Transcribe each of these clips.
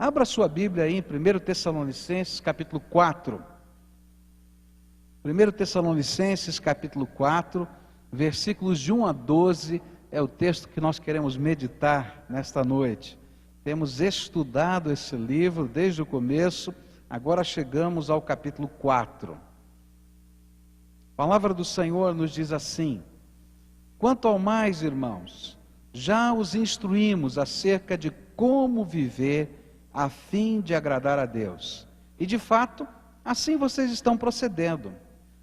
Abra sua Bíblia aí em 1 Tessalonicenses capítulo 4. 1 Tessalonicenses capítulo 4, versículos de 1 a 12, é o texto que nós queremos meditar nesta noite. Temos estudado esse livro desde o começo, agora chegamos ao capítulo 4. A palavra do Senhor nos diz assim: quanto ao mais, irmãos, já os instruímos acerca de como viver a fim de agradar a Deus. E de fato, assim vocês estão procedendo.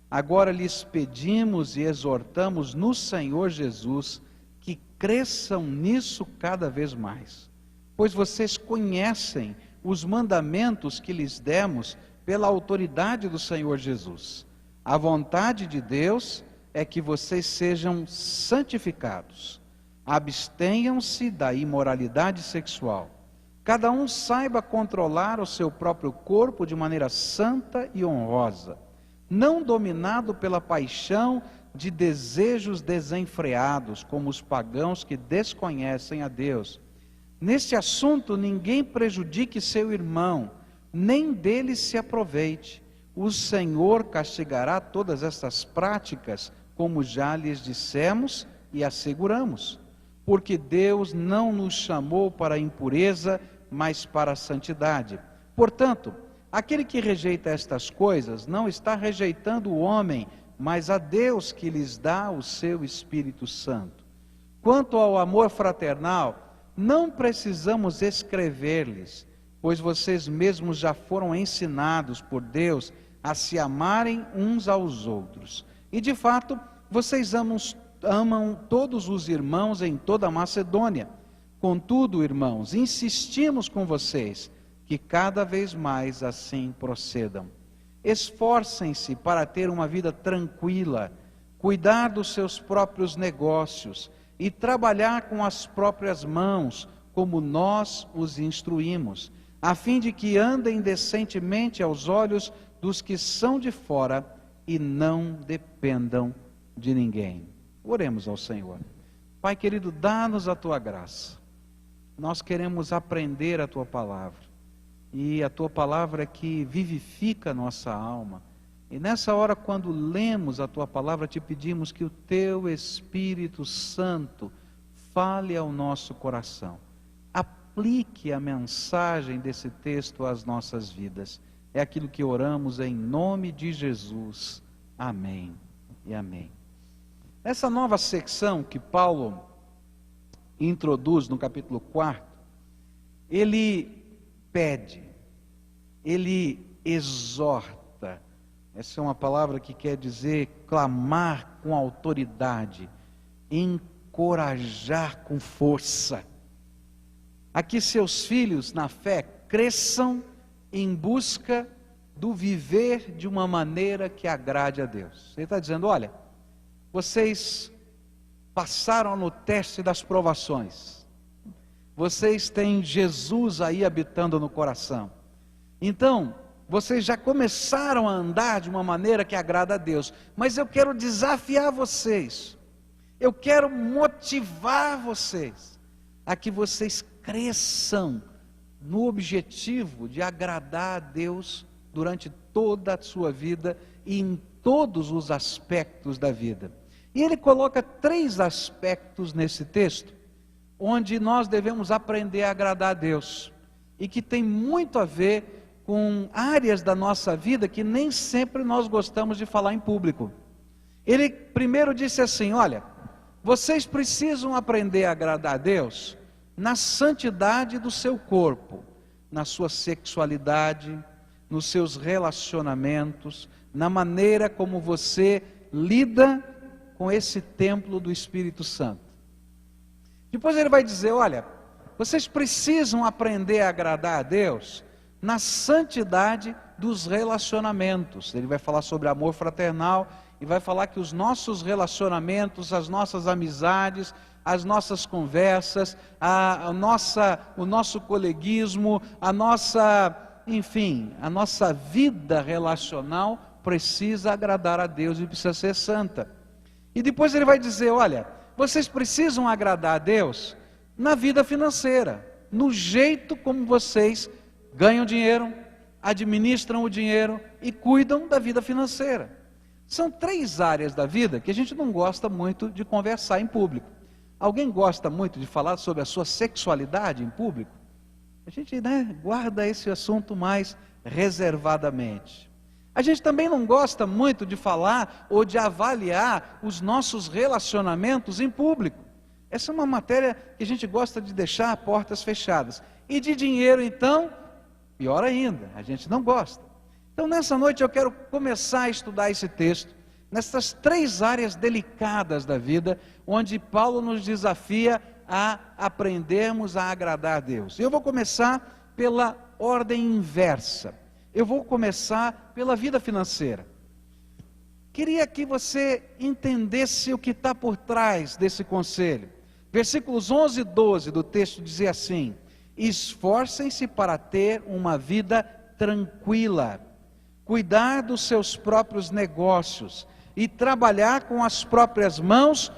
Agora lhes pedimos e exortamos no Senhor Jesus que cresçam nisso cada vez mais, pois vocês conhecem os mandamentos que lhes demos pela autoridade do Senhor Jesus. A vontade de Deus é que vocês sejam santificados, abstenham-se da imoralidade sexual. Cada um saiba controlar o seu próprio corpo de maneira santa e honrosa, não dominado pela paixão de desejos desenfreados, como os pagãos que desconhecem a Deus. Neste assunto, ninguém prejudique seu irmão, nem dele se aproveite. O Senhor castigará todas estas práticas, como já lhes dissemos e asseguramos, porque Deus não nos chamou para a impureza, mas para a santidade. Portanto, aquele que rejeita estas coisas não está rejeitando o homem, mas a Deus que lhes dá o seu Espírito Santo. Quanto ao amor fraternal, não precisamos escrever-lhes, pois vocês mesmos já foram ensinados por Deus a se amarem uns aos outros. E de fato, vocês amam todos os irmãos em toda a Macedônia. Contudo, irmãos, insistimos com vocês que cada vez mais assim procedam. Esforcem-se para ter uma vida tranquila, cuidar dos seus próprios negócios e trabalhar com as próprias mãos, como nós os instruímos, a fim de que andem decentemente aos olhos dos que são de fora e não dependam de ninguém. Oremos ao Senhor. Pai querido, dá-nos a Tua graça. Nós queremos aprender a Tua palavra, e a Tua palavra é que vivifica a nossa alma. E nessa hora, quando lemos a Tua palavra, te pedimos que o Teu Espírito Santo fale ao nosso coração, aplique a mensagem desse texto às nossas vidas. É aquilo que oramos em nome de Jesus. Amém e amém. Essa nova secção que Paulo introduz no capítulo 4, ele pede, ele exorta. Essa é uma palavra que quer dizer clamar com autoridade, encorajar com força, a que seus filhos na fé cresçam em busca do viver de uma maneira que agrade a Deus. Ele está dizendo: olha, vocês passaram no teste das provações, vocês têm Jesus aí habitando no coração, então vocês já começaram a andar de uma maneira que agrada a Deus, mas eu quero desafiar vocês, eu quero motivar vocês, a que vocês cresçam no objetivo de agradar a Deus durante toda a sua vida e em todos os aspectos da vida. E ele coloca 3 aspectos nesse texto, onde nós devemos aprender a agradar a Deus, e que tem muito a ver com áreas da nossa vida que nem sempre nós gostamos de falar em público. Ele primeiro disse assim: olha, vocês precisam aprender a agradar a Deus na santidade do seu corpo, na sua sexualidade, nos seus relacionamentos, na maneira como você lida com esse templo do Espírito Santo. Depois ele vai dizer: olha, vocês precisam aprender a agradar a Deus na santidade dos relacionamentos. Ele vai falar sobre amor fraternal e vai falar que os nossos relacionamentos, as nossas amizades, as nossas conversas, o nosso coleguismo, a nossa vida relacional precisa agradar a Deus e precisa ser santa. E depois ele vai dizer: olha, vocês precisam agradar a Deus na vida financeira, no jeito como vocês ganham dinheiro, administram o dinheiro e cuidam da vida financeira. São 3 áreas da vida que a gente não gosta muito de conversar em público. Alguém gosta muito de falar sobre a sua sexualidade em público? A gente, guarda esse assunto mais reservadamente. A gente também não gosta muito de falar ou de avaliar os nossos relacionamentos em público. Essa é uma matéria que a gente gosta de deixar a portas fechadas. E de dinheiro, então, pior ainda, a gente não gosta. Então, nessa noite eu quero começar a estudar esse texto, nessas 3 áreas delicadas da vida, onde Paulo nos desafia a aprendermos a agradar a Deus. Eu vou começar pela ordem inversa. Eu vou começar pela vida financeira. Queria que você entendesse o que está por trás desse conselho. Versículos 11 e 12 do texto dizia assim: esforcem-se para ter uma vida tranquila, cuidar dos seus próprios negócios e trabalhar com as próprias mãos,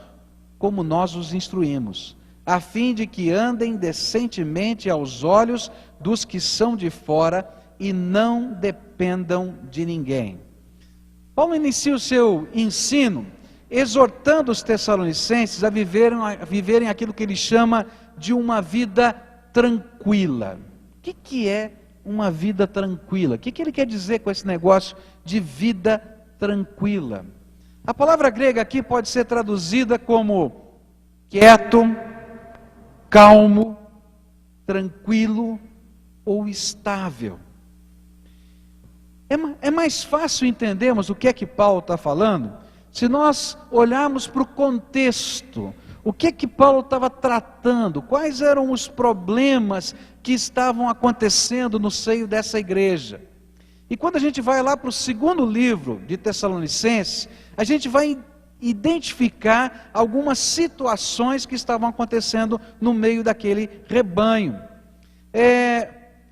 como nós os instruímos, a fim de que andem decentemente aos olhos dos que são de fora e não dependam de ninguém. Paulo inicia o seu ensino exortando os tessalonicenses a viverem aquilo que ele chama de uma vida tranquila. O que é uma vida tranquila? O que ele quer dizer com esse negócio de vida tranquila? A palavra grega aqui pode ser traduzida como quieto, calmo, tranquilo ou estável. É mais fácil entendermos o que é que Paulo está falando se nós olharmos para o contexto. O que é que Paulo estava tratando? Quais eram os problemas que estavam acontecendo no seio dessa igreja? E quando a gente vai lá para o 2º livro de Tessalonicenses, a gente vai identificar algumas situações que estavam acontecendo no meio daquele rebanho.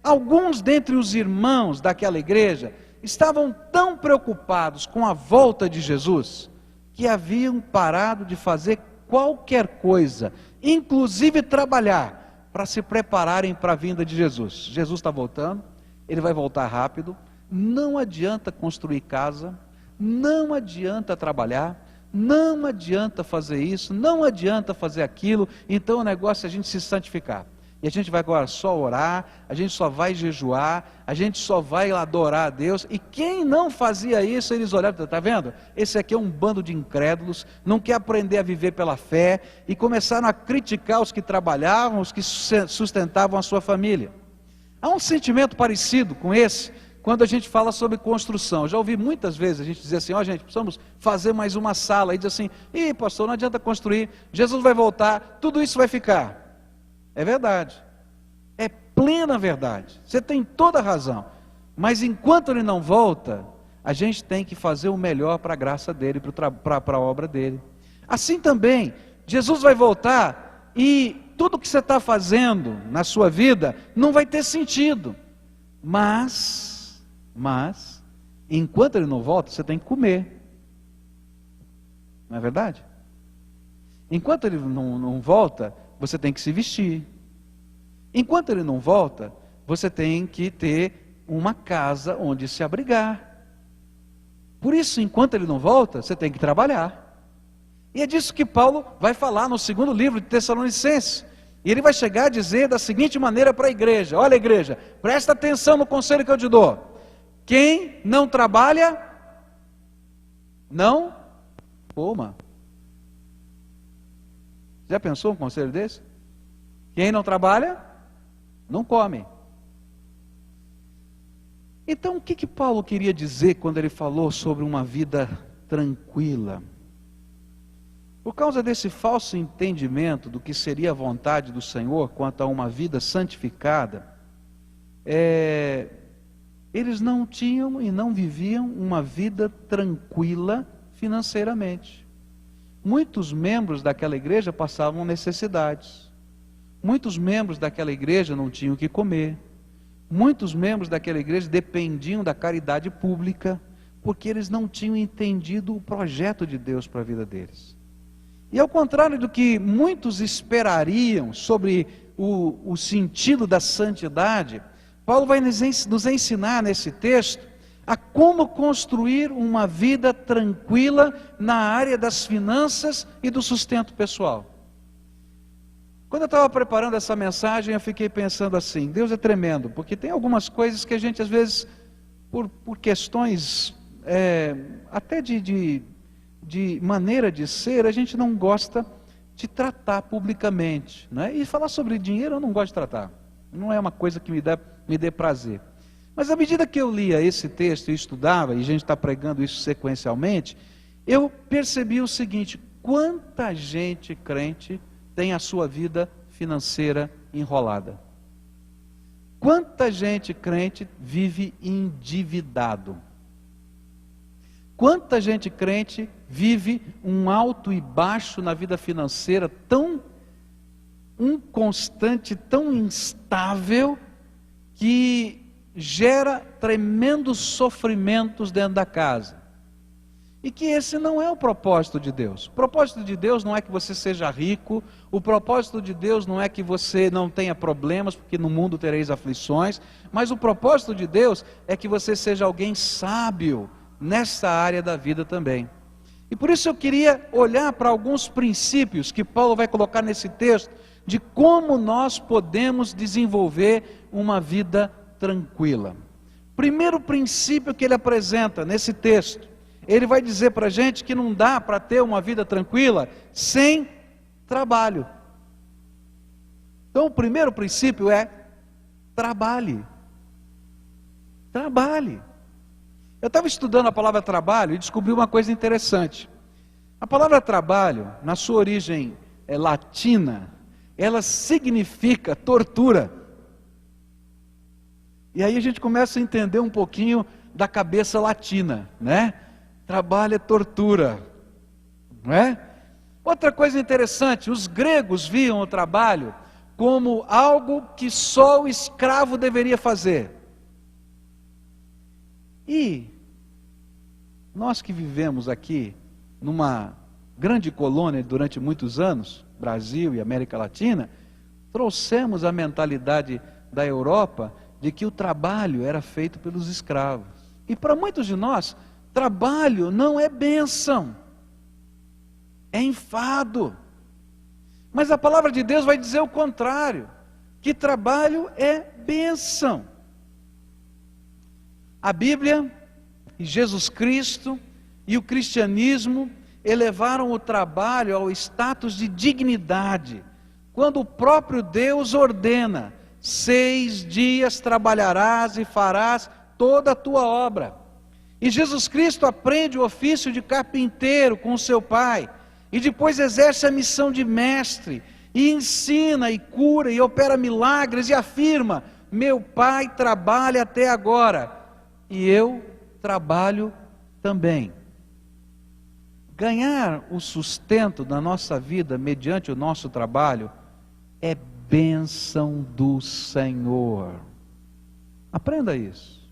Alguns dentre os irmãos daquela igreja estavam tão preocupados com a volta de Jesus, que haviam parado de fazer qualquer coisa, inclusive trabalhar, para se prepararem para a vinda de Jesus. Jesus está voltando, ele vai voltar rápido, não adianta construir casa, não adianta trabalhar, não adianta fazer isso, não adianta fazer aquilo, então o negócio é a gente se santificar. E a gente vai agora só orar, a gente só vai jejuar, a gente só vai adorar a Deus. E quem não fazia isso, eles olhavam, está vendo? Esse aqui é um bando de incrédulos, não quer aprender a viver pela fé, e começaram a criticar os que trabalhavam, os que sustentavam a sua família. Há um sentimento parecido com esse, quando a gente fala sobre construção. Eu já ouvi muitas vezes a gente dizer assim: gente, precisamos fazer mais uma sala. E diz assim: pastor, não adianta construir, Jesus vai voltar, tudo isso vai ficar. É verdade, é plena verdade, você tem toda a razão, mas enquanto ele não volta, a gente tem que fazer o melhor para a graça dele, para a obra dele. Assim também, Jesus vai voltar e tudo que você está fazendo na sua vida não vai ter sentido, mas, enquanto ele não volta, você tem que comer, não é verdade? Enquanto ele não volta, você tem que se vestir. Enquanto ele não volta, você tem que ter uma casa onde se abrigar. Por isso, enquanto ele não volta, você tem que trabalhar. E é disso que Paulo vai falar no 2º livro de Tessalonicenses. E ele vai chegar a dizer da seguinte maneira para a igreja: olha, igreja, presta atenção no conselho que eu te dou. Quem não trabalha, não coma. Já pensou um conselho desse? Quem não trabalha, não come. Então, o que Paulo queria dizer quando ele falou sobre uma vida tranquila? Por causa desse falso entendimento do que seria a vontade do Senhor quanto a uma vida santificada, eles não tinham e não viviam uma vida tranquila financeiramente. Muitos membros daquela igreja passavam necessidades. Muitos membros daquela igreja não tinham o que comer. Muitos membros daquela igreja dependiam da caridade pública, porque eles não tinham entendido o projeto de Deus para a vida deles. E ao contrário do que muitos esperariam sobre o sentido da santidade, Paulo vai nos ensinar nesse texto a como construir uma vida tranquila na área das finanças e do sustento pessoal. Quando eu estava preparando essa mensagem, eu fiquei pensando assim: Deus é tremendo, porque tem algumas coisas que a gente às vezes, por questões até de maneira de ser, a gente não gosta de tratar publicamente, né? E falar sobre dinheiro eu não gosto de tratar, não é uma coisa que me dê prazer. Mas à medida que eu lia esse texto e estudava, e a gente está pregando isso sequencialmente, eu percebi o seguinte: quanta gente crente tem a sua vida financeira enrolada. Quanta gente crente vive endividado. Quanta gente crente vive um alto e baixo na vida financeira tão inconstante, tão instável, que gera tremendos sofrimentos dentro da casa. E que esse não é o propósito de Deus. O propósito de Deus não é que você seja rico, o propósito de Deus não é que você não tenha problemas, porque no mundo tereis aflições, mas o propósito de Deus é que você seja alguém sábio nessa área da vida também. E por isso eu queria olhar para alguns princípios que Paulo vai colocar nesse texto, de como nós podemos desenvolver uma vida tranquila. Primeiro princípio que ele apresenta nesse texto, ele vai dizer para a gente que não dá para ter uma vida tranquila sem trabalho. Então o primeiro princípio é: trabalhe. Trabalhe. Eu estava estudando a palavra trabalho e descobri uma coisa interessante. A palavra trabalho, na sua origem latina, ela significa tortura. E aí a gente começa a entender um pouquinho da cabeça latina, né? Trabalho é tortura, não é? Outra coisa interessante, os gregos viam o trabalho como algo que só o escravo deveria fazer. E nós que vivemos aqui numa grande colônia durante muitos anos, Brasil e América Latina, trouxemos a mentalidade da Europa de que o trabalho era feito pelos escravos. E para muitos de nós, trabalho não é bênção, é enfado. Mas a palavra de Deus vai dizer o contrário, que trabalho é bênção. A Bíblia, e Jesus Cristo e o cristianismo elevaram o trabalho ao status de dignidade, quando o próprio Deus ordena: 6 dias trabalharás e farás toda a tua obra. E Jesus Cristo aprende o ofício de carpinteiro com o seu pai, e depois exerce a missão de mestre, e ensina, e cura, e opera milagres, e afirma: meu pai trabalha até agora, e eu trabalho também. Ganhar o sustento da nossa vida mediante o nosso trabalho é bênção do Senhor. Aprenda isso.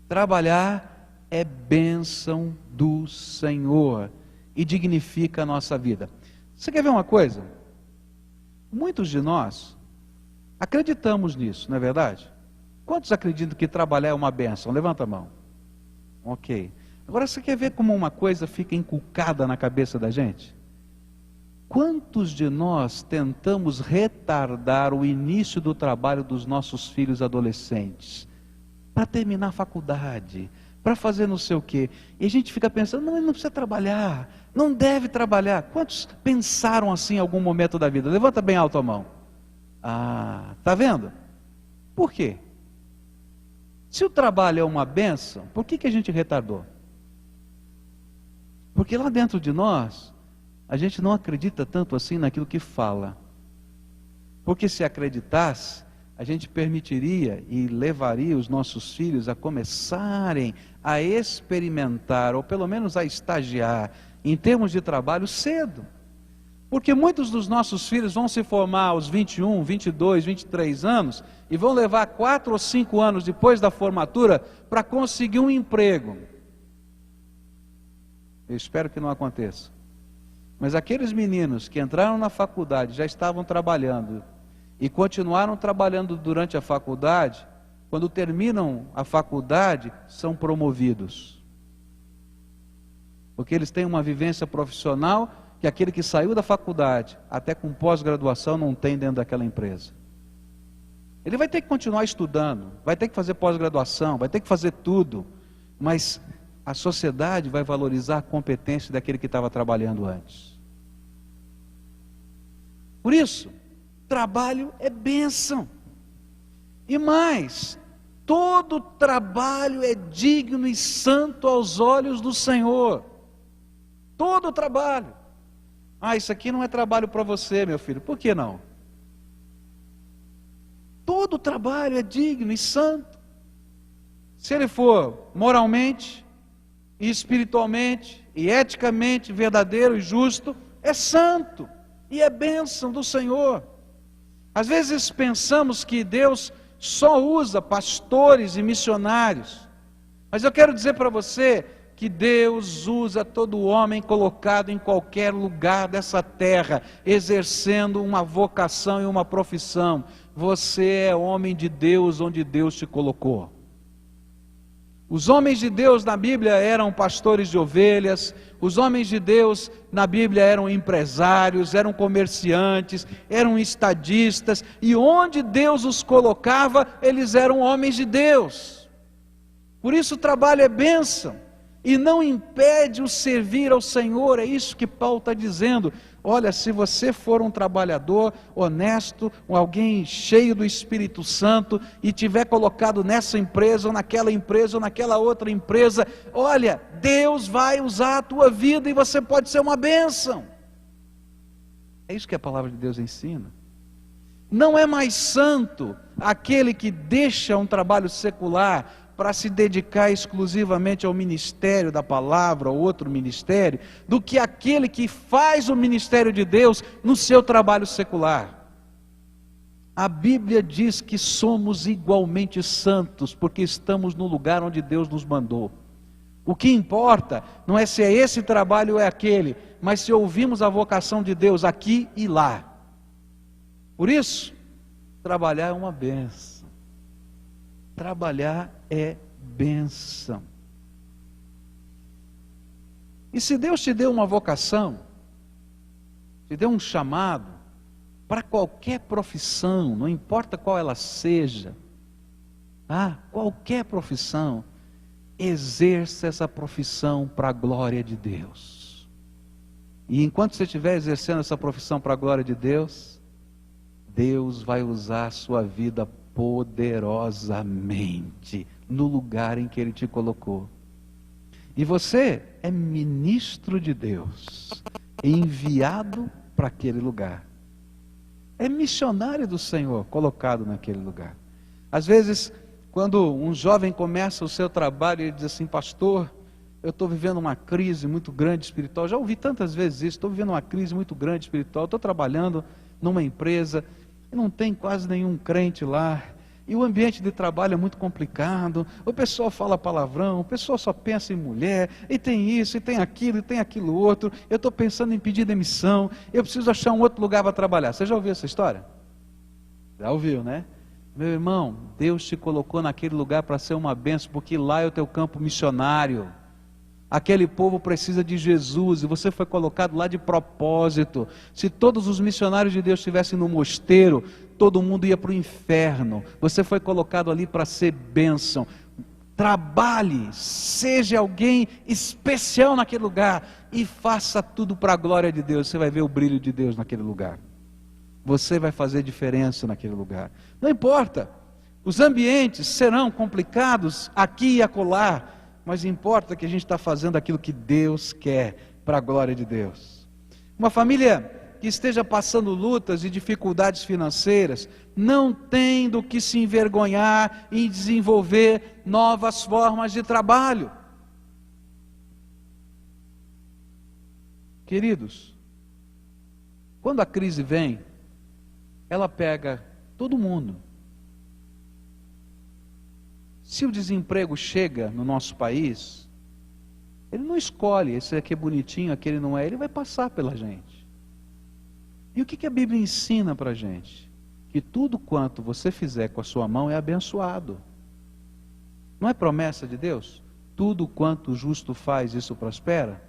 Trabalhar é bênção do Senhor e dignifica a nossa vida. Você quer ver uma coisa? Muitos de nós acreditamos nisso, não é verdade? Quantos acreditam que trabalhar é uma bênção? Levanta a mão. Ok. Agora você quer ver como uma coisa fica inculcada na cabeça da gente? Quantos de nós tentamos retardar o início do trabalho dos nossos filhos adolescentes? Para terminar a faculdade, para fazer não sei o quê. E a gente fica pensando: não, ele não precisa trabalhar, não deve trabalhar. Quantos pensaram assim em algum momento da vida? Levanta bem alto a mão. Ah, está vendo? Por quê? Se o trabalho é uma bênção, por que a gente retardou? Porque lá dentro de nós, a gente não acredita tanto assim naquilo que fala. Porque se acreditasse, a gente permitiria e levaria os nossos filhos a começarem a experimentar, ou pelo menos a estagiar, em termos de trabalho cedo. Porque muitos dos nossos filhos vão se formar aos 21, 22, 23 anos, e vão levar 4 ou 5 anos depois da formatura para conseguir um emprego. Eu espero que não aconteça. Mas aqueles meninos que entraram na faculdade, já estavam trabalhando, e continuaram trabalhando durante a faculdade, quando terminam a faculdade, são promovidos. Porque eles têm uma vivência profissional que aquele que saiu da faculdade, até com pós-graduação, não tem dentro daquela empresa. Ele vai ter que continuar estudando, vai ter que fazer pós-graduação, vai ter que fazer tudo, mas a sociedade vai valorizar a competência daquele que estava trabalhando antes. Por isso, trabalho é bênção. E mais, todo trabalho é digno e santo aos olhos do Senhor. Todo trabalho. Ah, isso aqui não é trabalho para você, meu filho. Por que não? Todo trabalho é digno e santo. Se ele for moralmente, e espiritualmente, e eticamente verdadeiro e justo, é santo e é bênção do Senhor. Às vezes pensamos que Deus só usa pastores e missionários, mas eu quero dizer para você que Deus usa todo homem colocado em qualquer lugar dessa terra, exercendo uma vocação e uma profissão. Você é homem de Deus onde Deus te colocou. Os homens de Deus na Bíblia eram pastores de ovelhas, os homens de Deus na Bíblia eram empresários, eram comerciantes, eram estadistas, e onde Deus os colocava, eles eram homens de Deus. Por isso o trabalho é bênção, e não impede o servir ao Senhor. É isso que Paulo está dizendo. Olha, se você for um trabalhador honesto, alguém cheio do Espírito Santo, e tiver colocado nessa empresa, ou naquela outra empresa, olha, Deus vai usar a tua vida, e você pode ser uma bênção. É isso que a palavra de Deus ensina. Não é mais santo aquele que deixa um trabalho secular para se dedicar exclusivamente ao ministério da palavra, ou outro ministério, do que aquele que faz o ministério de Deus no seu trabalho secular. A Bíblia diz que somos igualmente santos, porque estamos no lugar onde Deus nos mandou. O que importa não é se é esse trabalho ou é aquele, mas se ouvimos a vocação de Deus aqui e lá. Por isso, trabalhar é uma bênção. Trabalhar é bênção. E se Deus te deu uma vocação, te deu um chamado, para qualquer profissão, não importa qual ela seja, qualquer profissão, exerça essa profissão para a glória de Deus. E enquanto você estiver exercendo essa profissão para a glória de Deus, Deus vai usar a sua vida poderosamente no lugar em que Ele te colocou. E você é ministro de Deus, enviado para aquele lugar. É missionário do Senhor, colocado naquele lugar. Às vezes, quando um jovem começa o seu trabalho, ele diz assim: pastor, eu estou vivendo uma crise muito grande espiritual. Já ouvi tantas vezes isso: estou vivendo uma crise muito grande espiritual, estou trabalhando numa empresa, não tem quase nenhum crente lá, e o ambiente de trabalho é muito complicado, o pessoal fala palavrão, o pessoal só pensa em mulher, e tem isso, e tem aquilo outro, eu estou pensando em pedir demissão, eu preciso achar um outro lugar para trabalhar. Você já ouviu essa história? Já ouviu, né? Meu irmão, Deus te colocou naquele lugar para ser uma bênção, porque lá é o teu campo missionário. Aquele povo precisa de Jesus, e você foi colocado lá de propósito. Se todos os missionários de Deus estivessem no mosteiro, todo mundo ia para o inferno. Você foi colocado ali para ser bênção. Trabalhe, seja alguém especial naquele lugar, e faça tudo para a glória de Deus. Você vai ver o brilho de Deus naquele lugar. Você vai fazer diferença naquele lugar. Não importa, os ambientes serão complicados aqui e acolá, mas importa que a gente está fazendo aquilo que Deus quer, para a glória de Deus. Uma família que esteja passando lutas e dificuldades financeiras, não tem do que se envergonhar em desenvolver novas formas de trabalho. Queridos, quando a crise vem, ela pega todo mundo. Se o desemprego chega no nosso país, ele não escolhe, esse aqui é bonitinho, aquele não é, ele vai passar pela gente. E o que a Bíblia ensina para a gente? Que tudo quanto você fizer com a sua mão é abençoado. Não é promessa de Deus? Tudo quanto o justo faz, isso prospera.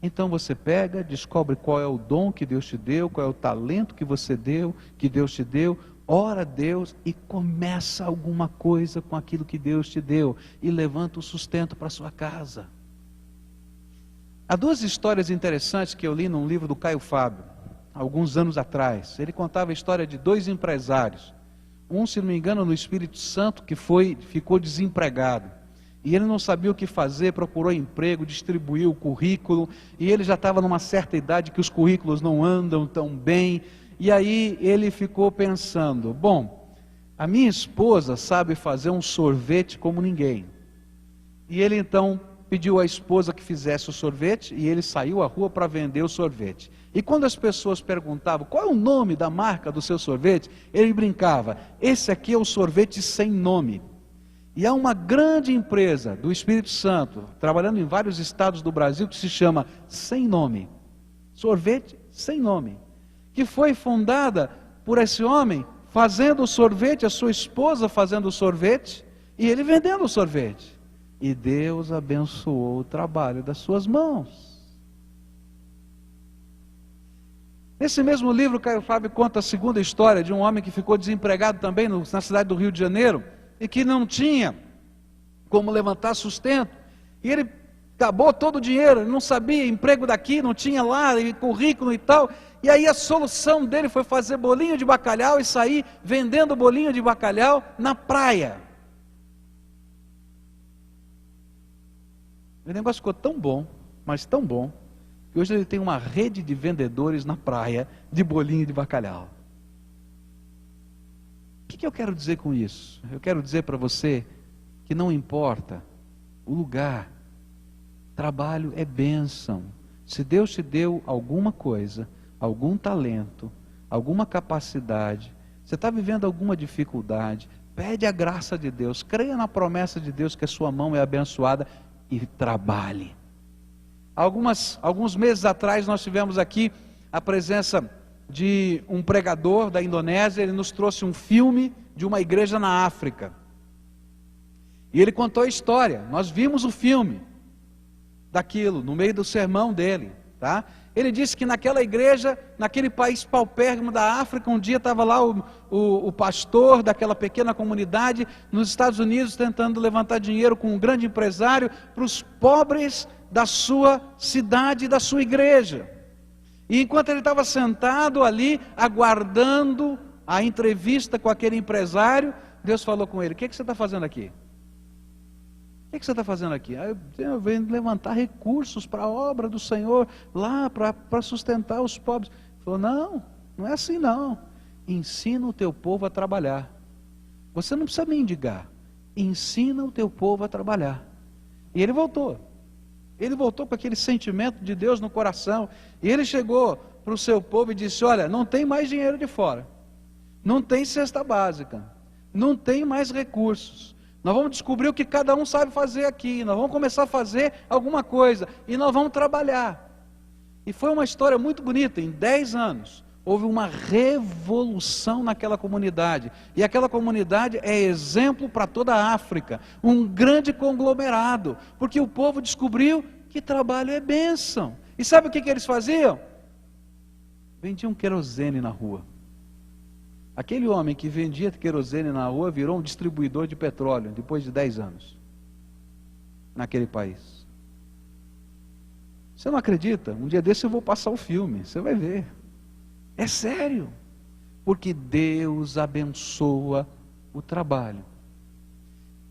Então você pega, descobre qual é o dom que Deus te deu, qual é o talento que você deu, que Deus te deu, ora a Deus e começa alguma coisa com aquilo que Deus te deu e levanta o sustento para sua casa. Há duas histórias interessantes que eu li num livro do Caio Fábio, alguns anos atrás. Ele contava a história de dois empresários. Um, se não me engano, no Espírito Santo, que ficou desempregado. E ele não sabia o que fazer, procurou emprego, distribuiu o currículo, e ele já estava numa certa idade que os currículos não andam tão bem. E aí ele ficou pensando, bom, a minha esposa sabe fazer um sorvete como ninguém. E ele então pediu à esposa que fizesse o sorvete, e ele saiu à rua para vender o sorvete. E quando as pessoas perguntavam, qual é o nome da marca do seu sorvete? Ele brincava, esse aqui é o sorvete sem nome. E há uma grande empresa do Espírito Santo, trabalhando em vários estados do Brasil, que se chama Sem Nome. Sorvete Sem Nome. Que foi fundada por esse homem, fazendo o sorvete, a sua esposa fazendo o sorvete, e ele vendendo o sorvete. E Deus abençoou o trabalho das suas mãos. Nesse mesmo livro, Caio Fábio conta a segunda história de um homem que ficou desempregado também na cidade do Rio de Janeiro, e que não tinha como levantar sustento, e ele acabou todo o dinheiro, ele não sabia, emprego daqui, não tinha lá, e currículo e tal, e aí a solução dele foi fazer bolinho de bacalhau e sair vendendo bolinho de bacalhau na praia. O negócio ficou tão bom, mas tão bom, que hoje ele tem uma rede de vendedores na praia de bolinho de bacalhau. O que eu quero dizer com isso? Eu quero dizer para você que não importa o lugar, trabalho é bênção. Se Deus te deu alguma coisa, algum talento, alguma capacidade, você está vivendo alguma dificuldade, pede a graça de Deus, creia na promessa de Deus que a sua mão é abençoada e trabalhe. Alguns meses atrás nós tivemos aqui a presença de um pregador da Indonésia. Ele nos trouxe um filme de uma igreja na África, e ele contou a história. Nós vimos o filme daquilo no meio do sermão dele, tá? Ele disse que naquela igreja, naquele país paupérrimo da África, um dia estava lá o pastor daquela pequena comunidade nos Estados Unidos tentando levantar dinheiro com um grande empresário para os pobres da sua cidade e da sua igreja. E enquanto ele estava sentado ali, aguardando a entrevista com aquele empresário, Deus falou com ele: o que você está fazendo aqui? O que você está fazendo aqui? Eu venho levantar recursos para a obra do Senhor, lá para sustentar os pobres. Ele falou: não é assim não. Ensina o teu povo a trabalhar. Você não precisa mendigar. Ensina o teu povo a trabalhar. E ele voltou. Ele voltou com aquele sentimento de Deus no coração. E ele chegou para o seu povo e disse: olha, não tem mais dinheiro de fora. Não tem cesta básica. Não tem mais recursos. Nós vamos descobrir o que cada um sabe fazer aqui. Nós vamos começar a fazer alguma coisa. E nós vamos trabalhar. E foi uma história muito bonita. Em 10 anos, houve uma revolução naquela comunidade. E aquela comunidade é exemplo para toda a África. Um grande conglomerado. Porque o povo descobriu que trabalho é bênção. E sabe o que eles faziam? Vendiam querosene na rua. Aquele homem que vendia querosene na rua virou um distribuidor de petróleo depois de 10 anos. Naquele país. Você não acredita? Um dia desse eu vou passar o filme. Você vai ver. É sério, porque Deus abençoa o trabalho.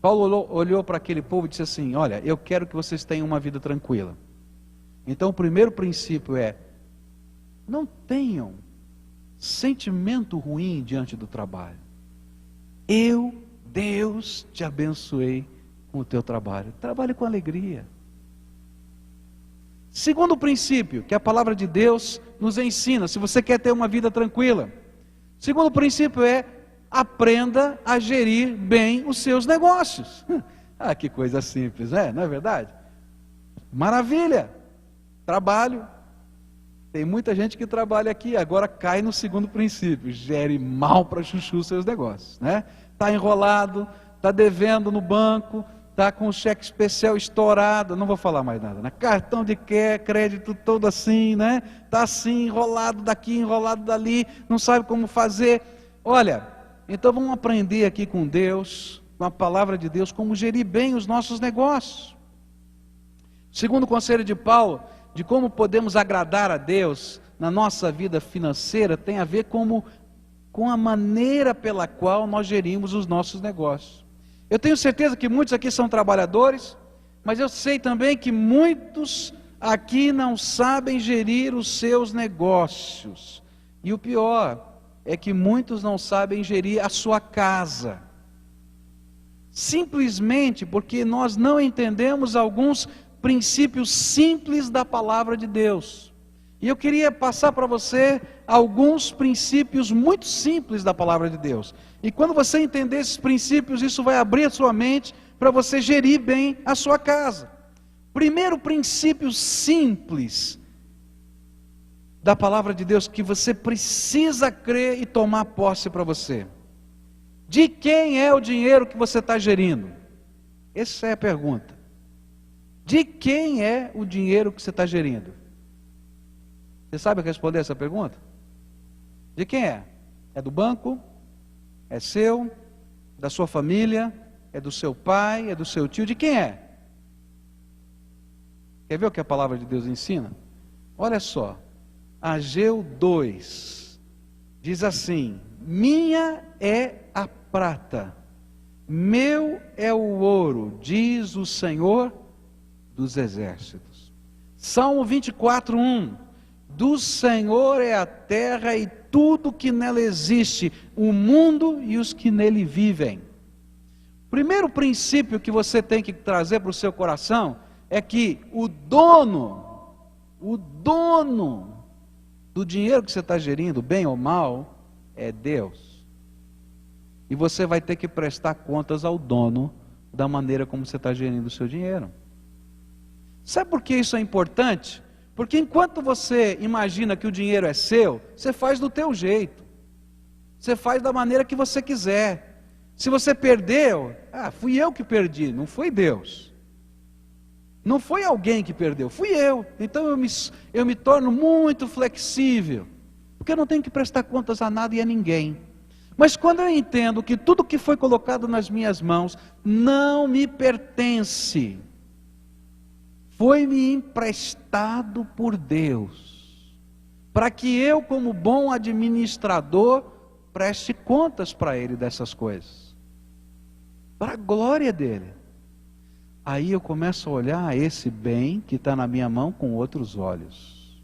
Paulo olhou para aquele povo e disse assim: olha, eu quero que vocês tenham uma vida tranquila. Então o primeiro princípio é: não tenham sentimento ruim diante do trabalho. Deus, te abençoei com o teu trabalho. Trabalhe com alegria. Segundo princípio, que a palavra de Deus nos ensina, se você quer ter uma vida tranquila. Segundo princípio é: aprenda a gerir bem os seus negócios. Ah, que coisa simples, não é verdade? Maravilha! Trabalho. Tem muita gente que trabalha aqui, agora cai no segundo princípio: gere mal para chuchu os seus negócios, né? Está enrolado, está devendo no banco, está com o cheque especial estourado, não vou falar mais nada, né? Cartão de crédito todo assim, né? Está assim, enrolado daqui, enrolado dali, não sabe como fazer. Olha, então vamos aprender aqui com Deus, com a palavra de Deus, como gerir bem os nossos negócios. Segundo o conselho de Paulo, de como podemos agradar a Deus na nossa vida financeira, tem a ver com a maneira pela qual nós gerimos os nossos negócios. Eu tenho certeza que muitos aqui são trabalhadores, mas eu sei também que muitos aqui não sabem gerir os seus negócios. E o pior é que muitos não sabem gerir a sua casa. Simplesmente porque nós não entendemos alguns princípios simples da palavra de Deus. E eu queria passar para você alguns princípios muito simples da palavra de Deus. E quando você entender esses princípios, isso vai abrir a sua mente para você gerir bem a sua casa. Primeiro princípio simples da palavra de Deus que você precisa crer e tomar posse para você. De quem é o dinheiro que você está gerindo? Essa é a pergunta. De quem é o dinheiro que você está gerindo? Você sabe responder essa pergunta? De quem é? É do banco? É seu? Da sua família? É do seu pai? É do seu tio? De quem é? Quer ver o que a palavra de Deus ensina? Olha só, Ageu 2 diz assim: minha é a prata, meu é o ouro, diz o Senhor dos exércitos. Salmo 24:1: do Senhor é a terra e tudo que nela existe, o mundo e os que nele vivem. Primeiro princípio que você tem que trazer para o seu coração é que o dono do dinheiro que você está gerindo, bem ou mal, é Deus. E você vai ter que prestar contas ao dono da maneira como você está gerindo o seu dinheiro. Sabe por que isso é importante? Porque enquanto você imagina que o dinheiro é seu, você faz do teu jeito. Você faz da maneira que você quiser. Se você perdeu, fui eu que perdi, não foi Deus. Não foi alguém que perdeu, fui eu. Então eu me torno muito flexível, porque eu não tenho que prestar contas a nada e a ninguém. Mas quando eu entendo que tudo que foi colocado nas minhas mãos não me pertence, foi-me emprestado por Deus, para que eu, como bom administrador, preste contas para Ele dessas coisas, para a glória dEle. Aí eu começo a olhar esse bem que está na minha mão com outros olhos,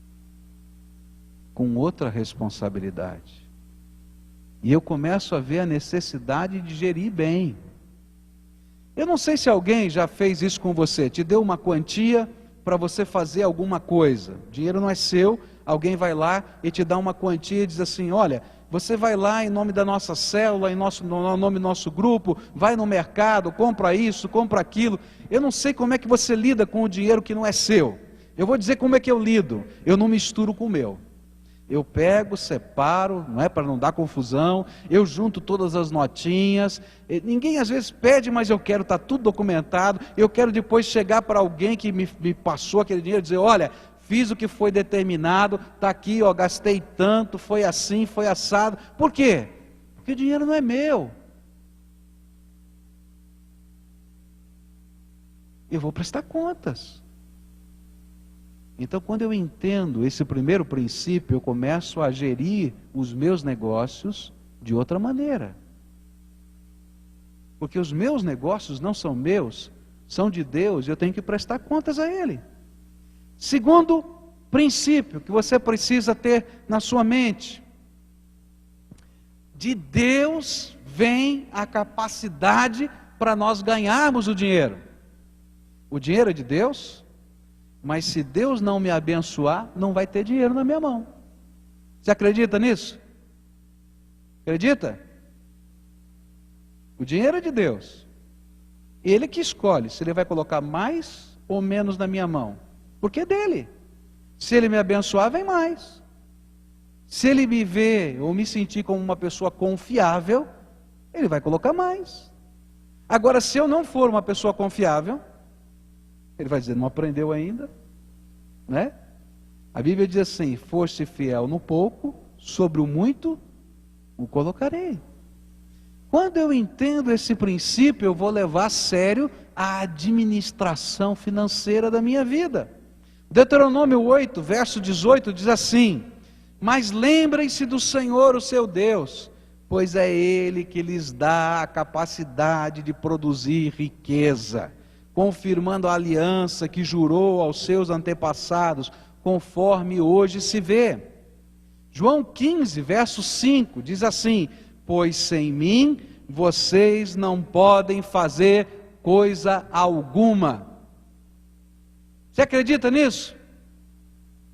com outra responsabilidade. E eu começo a ver a necessidade de gerir bem. Eu não sei se alguém já fez isso com você, te deu uma quantia para você fazer alguma coisa. O dinheiro não é seu, alguém vai lá e te dá uma quantia e diz assim: olha, você vai lá em nome da nossa célula, no nome do nosso grupo, vai no mercado, compra isso, compra aquilo. Eu não sei como é que você lida com o dinheiro que não é seu. Eu vou dizer como é que eu lido. Eu não misturo com o meu. Eu pego, separo, não é para não dar confusão, eu junto todas as notinhas, ninguém às vezes pede, mas eu quero, está tudo documentado, eu quero depois chegar para alguém que me passou aquele dinheiro e dizer: olha, fiz o que foi determinado, está aqui, ó, gastei tanto, foi assim, foi assado. Por quê? Porque o dinheiro não é meu. Eu vou prestar contas. Então, quando eu entendo esse primeiro princípio, eu começo a gerir os meus negócios de outra maneira. Porque os meus negócios não são meus, são de Deus, e eu tenho que prestar contas a Ele. Segundo princípio que você precisa ter na sua mente: de Deus vem a capacidade para nós ganharmos o dinheiro. O dinheiro é de Deus, mas se Deus não me abençoar, não vai ter dinheiro na minha mão. Você acredita nisso? Acredita? O dinheiro é de Deus. Ele que escolhe se Ele vai colocar mais ou menos na minha mão, porque é dele. Se Ele me abençoar, vem mais. Se Ele me ver ou me sentir como uma pessoa confiável, Ele vai colocar mais. Agora, se eu não for uma pessoa confiável, ele vai dizer, não aprendeu ainda, né? A Bíblia diz assim, foste fiel no pouco, sobre o muito o colocarei. Quando eu entendo esse princípio, eu vou levar a sério a administração financeira da minha vida. Deuteronômio 8, verso 18 diz assim, mas lembrem-se do Senhor, o seu Deus, pois é Ele que lhes dá a capacidade de produzir riqueza, confirmando a aliança que jurou aos seus antepassados, conforme hoje se vê. João 15, verso 5, diz assim, pois sem mim vocês não podem fazer coisa alguma. Você acredita nisso?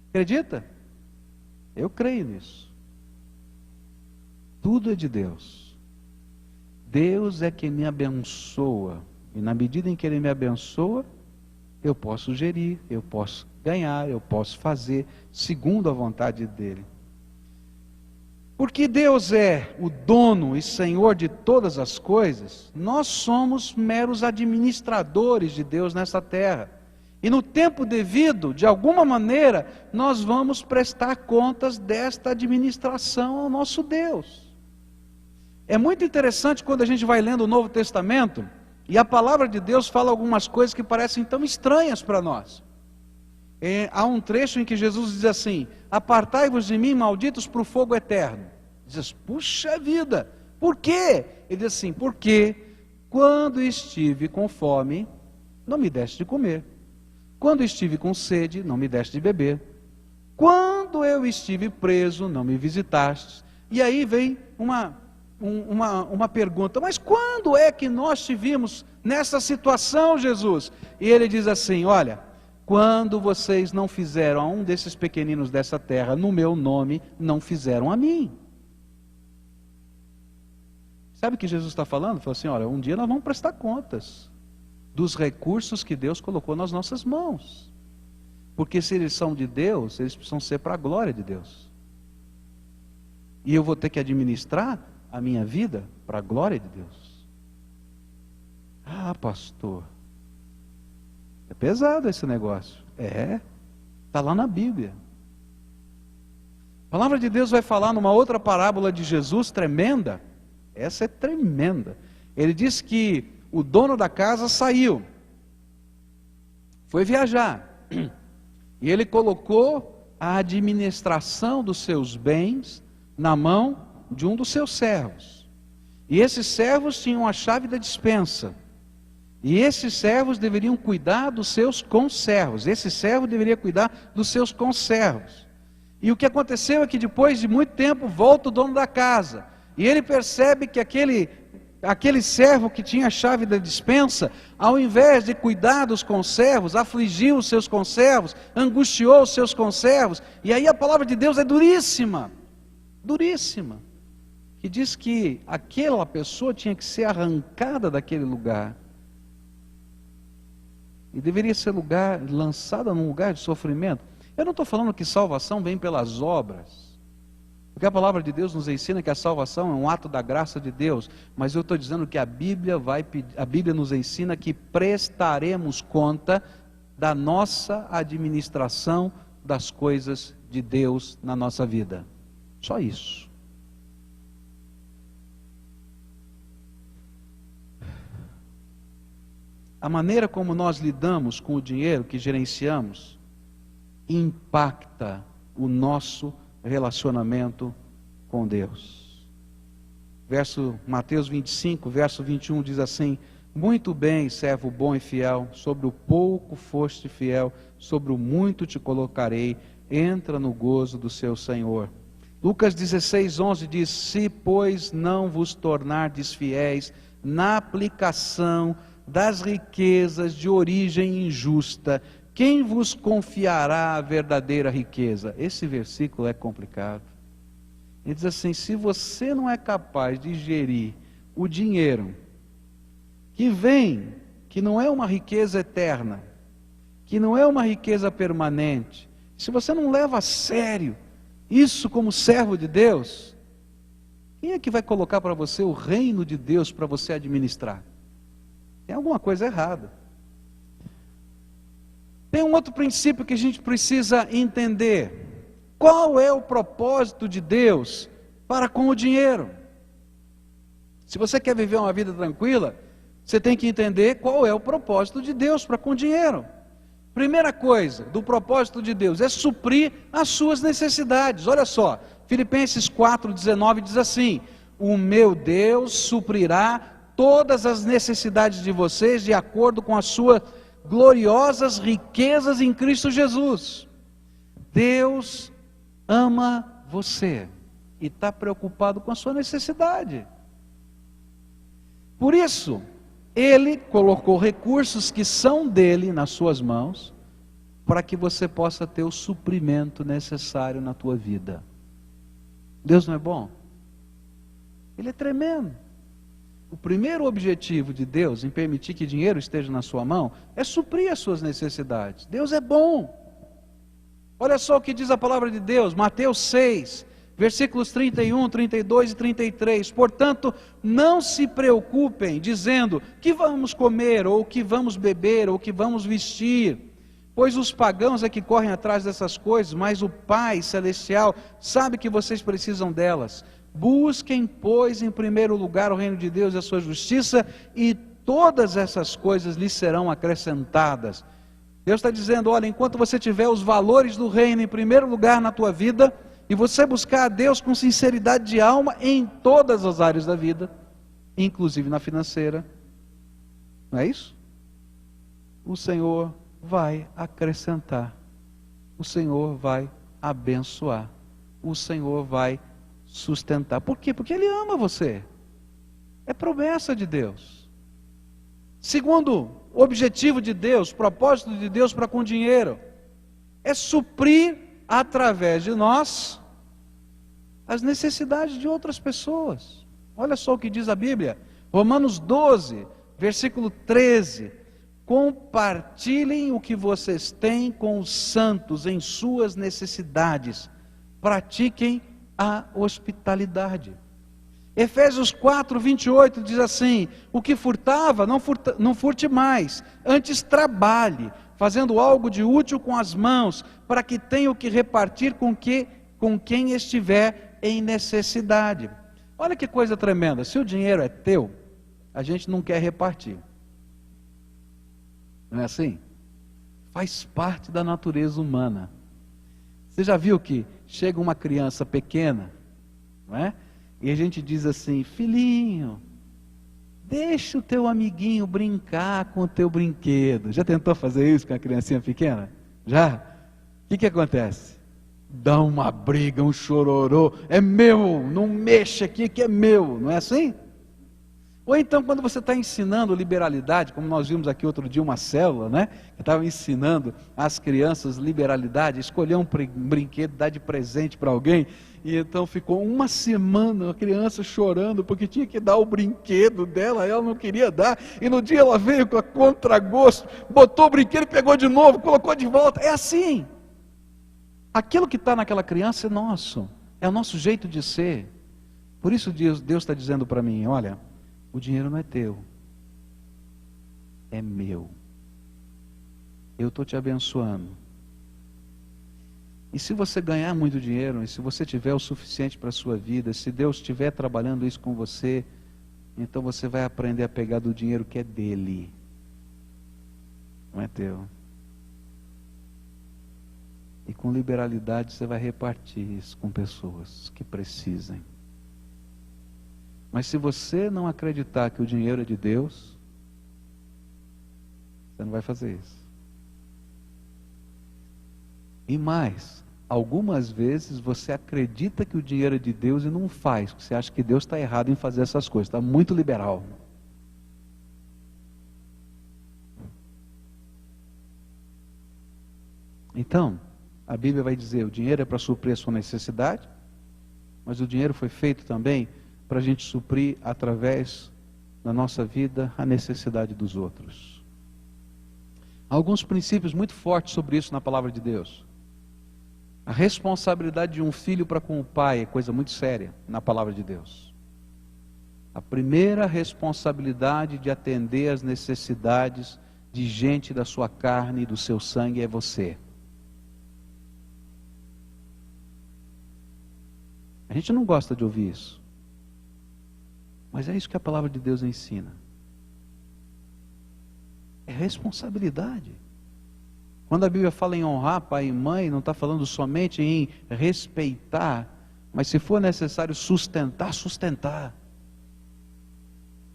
Acredita? Eu creio nisso. Tudo é de Deus. Deus é quem me abençoa. E na medida em que Ele me abençoa, eu posso gerir, eu posso ganhar, eu posso fazer segundo a vontade dEle. Porque Deus é o dono e Senhor de todas as coisas, nós somos meros administradores de Deus nessa terra. E no tempo devido, de alguma maneira, nós vamos prestar contas desta administração ao nosso Deus. É muito interessante quando a gente vai lendo o Novo Testamento, e a palavra de Deus fala algumas coisas que parecem tão estranhas para nós. Há um trecho em que Jesus diz assim, apartai-vos de mim, malditos, para o fogo eterno. Diz, puxa vida, por quê? Ele diz assim, porque quando estive com fome, não me deste de comer. Quando estive com sede, não me deste de beber. Quando eu estive preso, não me visitaste. E aí vem uma pergunta, mas quando é que nós te vimos nessa situação, Jesus? E ele diz assim, olha, quando vocês não fizeram a um desses pequeninos dessa terra, no meu nome, não fizeram a mim. Sabe o que Jesus está falando? Ele falou assim, olha, um dia nós vamos prestar contas dos recursos que Deus colocou nas nossas mãos. Porque se eles são de Deus, eles precisam ser para a glória de Deus. E eu vou ter que administrar a minha vida para a glória de Deus. Ah, pastor, é pesado esse negócio. Está lá na Bíblia. A palavra de Deus vai falar numa outra parábola de Jesus tremenda. Essa é tremenda. Ele diz que o dono da casa saiu, foi viajar, e ele colocou a administração dos seus bens na mão de um dos seus servos. E esses servos tinham a chave da despensa. E esses servos deveriam cuidar dos seus conservos. Esse servo deveria cuidar dos seus conservos. E o que aconteceu é que depois de muito tempo volta o dono da casa. E ele percebe que aquele servo que tinha a chave da despensa, ao invés de cuidar dos conservos, afligiu os seus conservos, angustiou os seus conservos. E aí a palavra de Deus é duríssima, duríssima, que diz que aquela pessoa tinha que ser arrancada daquele lugar. E deveria ser lançada num lugar de sofrimento. Eu não estou falando que salvação vem pelas obras. Porque a palavra de Deus nos ensina que a salvação é um ato da graça de Deus, mas eu estou dizendo que a Bíblia nos ensina que prestaremos conta da nossa administração das coisas de Deus na nossa vida. Só isso. A maneira como nós lidamos com o dinheiro que gerenciamos impacta o nosso relacionamento com Deus. Mateus 25, verso 21 diz assim: muito bem, servo bom e fiel, sobre o pouco foste fiel, sobre o muito te colocarei, entra no gozo do seu Senhor. Lucas 16, 11 diz: se pois não vos tornardes fiéis na aplicação das riquezas de origem injusta, quem vos confiará a verdadeira riqueza? Esse versículo é complicado. Ele diz assim: se você não é capaz de gerir o dinheiro que vem, que não é uma riqueza eterna, que não é uma riqueza permanente, se você não leva a sério isso como servo de Deus, quem é que vai colocar para você o reino de Deus para você administrar? Tem alguma coisa errada. Tem um outro princípio que a gente precisa entender. Qual é o propósito de Deus para com o dinheiro? Se você quer viver uma vida tranquila, você tem que entender qual é o propósito de Deus para com o dinheiro. Primeira coisa do propósito de Deus é suprir as suas necessidades. Olha só, Filipenses 4,19 diz assim: o meu Deus suprirá todas as necessidades de vocês de acordo com as suas gloriosas riquezas em Cristo Jesus. Deus ama você e está preocupado com a sua necessidade. Por isso, Ele colocou recursos que são dele nas suas mãos, para que você possa ter o suprimento necessário na tua vida. Deus não é bom? Ele é tremendo. O primeiro objetivo de Deus em permitir que dinheiro esteja na sua mão é suprir as suas necessidades. Deus é bom. Olha só o que diz a palavra de Deus, Mateus 6, versículos 31, 32 e 33. Portanto, não se preocupem dizendo que vamos comer, ou que vamos beber, ou que vamos vestir, pois os pagãos é que correm atrás dessas coisas, mas o Pai Celestial sabe que vocês precisam delas. Busquem, pois, em primeiro lugar o reino de Deus e a sua justiça, e todas essas coisas lhes serão acrescentadas. Deus está dizendo, olha, enquanto você tiver os valores do reino em primeiro lugar na tua vida, e você buscar a Deus com sinceridade de alma em todas as áreas da vida, inclusive na financeira, não é isso? O Senhor vai acrescentar, o Senhor vai abençoar, o Senhor vai sustentar. Por quê? Porque Ele ama você. É promessa de Deus. Segundo objetivo de Deus, propósito de Deus para com dinheiro, é suprir através de nós as necessidades de outras pessoas. Olha só o que diz a Bíblia, Romanos 12, versículo 13: compartilhem o que vocês têm com os santos em suas necessidades, pratiquem a hospitalidade. Efésios 4, 28 diz assim: o que furtava, não furte mais, antes trabalhe, fazendo algo de útil com as mãos, para que tenha o que repartir com quem estiver em necessidade. Olha que coisa tremenda, se o dinheiro é teu, a gente não quer repartir. Não é assim? Faz parte da natureza humana. Você já viu que chega uma criança pequena, não é? E a gente diz assim: filhinho, deixa o teu amiguinho brincar com o teu brinquedo. Já tentou fazer isso com a criancinha pequena? Já? O que acontece? Dá uma briga, um chororô. É meu, não mexa aqui que é meu. Não é assim? Ou então quando você está ensinando liberalidade, como nós vimos aqui outro dia uma célula, né? Que estava ensinando às crianças liberalidade, escolher um brinquedo, dar de presente para alguém. E então ficou uma semana a criança chorando porque tinha que dar o brinquedo dela, ela não queria dar. E no dia ela veio com a contragosto, botou o brinquedo, pegou de novo, colocou de volta. É assim. Aquilo que está naquela criança é nosso, é o nosso jeito de ser. Por isso Deus está dizendo para mim: olha, o dinheiro não é teu, é meu. Eu estou te abençoando. E se você ganhar muito dinheiro, e se você tiver o suficiente para a sua vida, se Deus estiver trabalhando isso com você, então você vai aprender a pegar do dinheiro que é dele, não é teu. E com liberalidade você vai repartir isso com pessoas que precisem. Mas se você não acreditar que o dinheiro é de Deus, você não vai fazer isso. E mais, algumas vezes você acredita que o dinheiro é de Deus e não faz, porque você acha que Deus está errado em fazer essas coisas, está muito liberal. Então, a Bíblia vai dizer: o dinheiro é para suprir a sua necessidade, mas o dinheiro foi feito também para a gente suprir através da nossa vida a necessidade dos outros. Há alguns princípios muito fortes sobre isso na palavra de Deus. A responsabilidade de um filho para com o pai é coisa muito séria na palavra de Deus. A primeira responsabilidade de atender às necessidades de gente da sua carne e do seu sangue é você. A gente não gosta de ouvir isso, mas é isso que a palavra de Deus ensina. É responsabilidade. Quando a Bíblia fala em honrar pai e mãe, não está falando somente em respeitar, mas se for necessário sustentar, sustentar.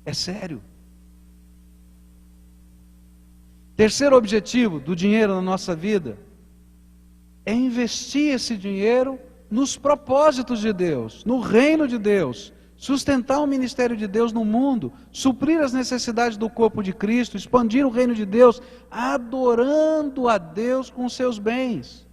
É sério. Terceiro objetivo do dinheiro na nossa vida é investir esse dinheiro nos propósitos de Deus, no reino de Deus, sustentar o ministério de Deus no mundo, suprir as necessidades do corpo de Cristo, expandir o reino de Deus, adorando a Deus com seus bens.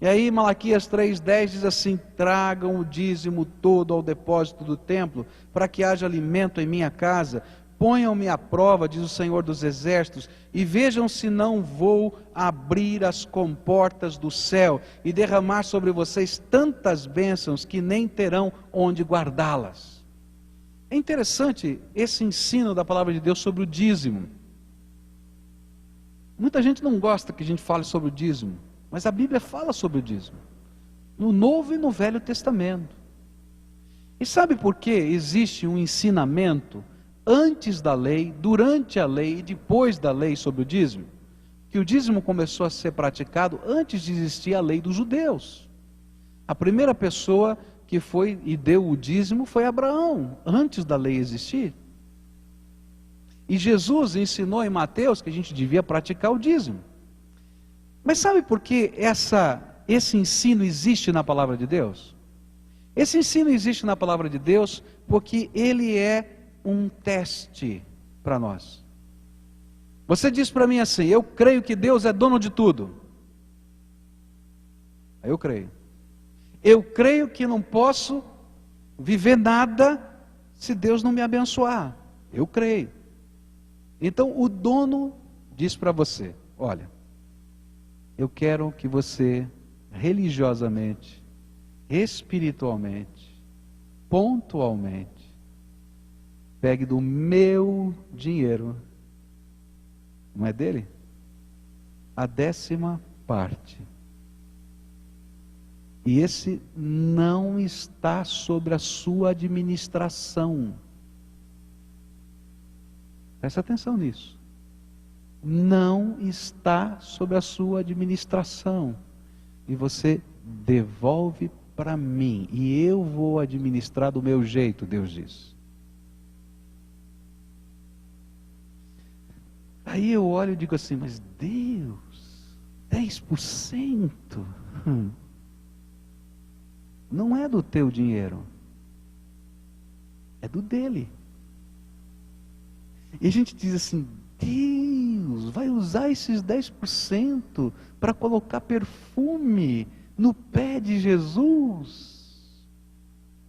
E aí Malaquias 3,10 diz assim: tragam o dízimo todo ao depósito do templo, para que haja alimento em minha casa. Ponham-me à prova, diz o Senhor dos Exércitos, e vejam se não vou abrir as comportas do céu e derramar sobre vocês tantas bênçãos que nem terão onde guardá-las. É interessante esse ensino da palavra de Deus sobre o dízimo. Muita gente não gosta que a gente fale sobre o dízimo, mas a Bíblia fala sobre o dízimo, no Novo e no Velho Testamento. E sabe por que existe um ensinamento antes da lei, durante a lei e depois da lei sobre o dízimo? Que o dízimo começou a ser praticado antes de existir a lei dos judeus. A primeira pessoa que foi e deu o dízimo foi Abraão, antes da lei existir. E Jesus ensinou em Mateus que a gente devia praticar o dízimo. Mas sabe por que esse ensino existe na palavra de Deus? Esse ensino existe na palavra de Deus porque ele é um teste para nós. Você diz para mim assim: eu creio que Deus é dono de tudo. Eu creio. Eu creio que não posso viver nada se Deus não me abençoar. Eu creio. Então o dono diz para você: olha, eu quero que você religiosamente, espiritualmente, pontualmente, pegue do meu dinheiro, não é dele? A 10ª parte. E esse não está sobre a sua administração. Presta atenção nisso. Não está sobre a sua administração. E você devolve para mim, e eu vou administrar do meu jeito, Deus diz. Aí eu olho e digo assim: mas Deus, 10%? Não é do teu dinheiro, é do dele. E a gente diz assim: Deus vai usar esses 10% para colocar perfume no pé de Jesus.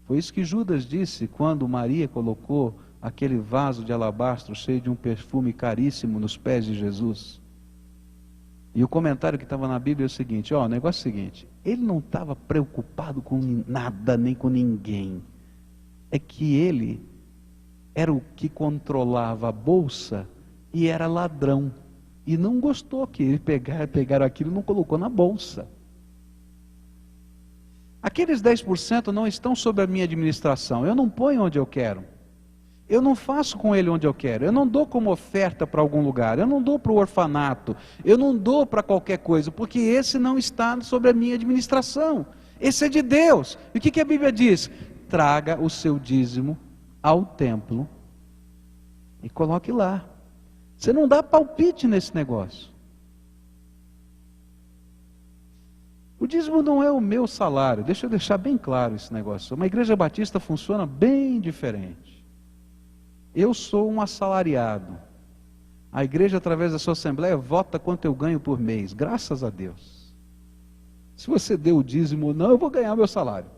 Foi isso que Judas disse quando Maria colocou aquele vaso de alabastro cheio de um perfume caríssimo nos pés de Jesus. E o comentário que estava na Bíblia é o seguinte: o negócio é o seguinte, ele não estava preocupado com nada nem com ninguém. É que ele era o que controlava a bolsa e era ladrão. E não gostou que ele pegaram aquilo e não colocou na bolsa. Aqueles 10% não estão sob a minha administração. Eu não ponho onde eu quero. Eu não faço com ele onde eu quero. Eu não dou como oferta para algum lugar. Eu não dou para o orfanato. Eu não dou para qualquer coisa, porque esse não está sobre a minha administração. Esse é de Deus. E o que a Bíblia diz? Traga o seu dízimo ao templo e coloque lá. Você não dá palpite nesse negócio. O dízimo não é o meu salário. Deixa eu deixar bem claro esse negócio. Uma igreja batista funciona bem diferente. Eu sou um assalariado. A igreja, através da sua assembleia, vota quanto eu ganho por mês. Graças a Deus. Se você deu o dízimo ou não, eu vou ganhar meu salário.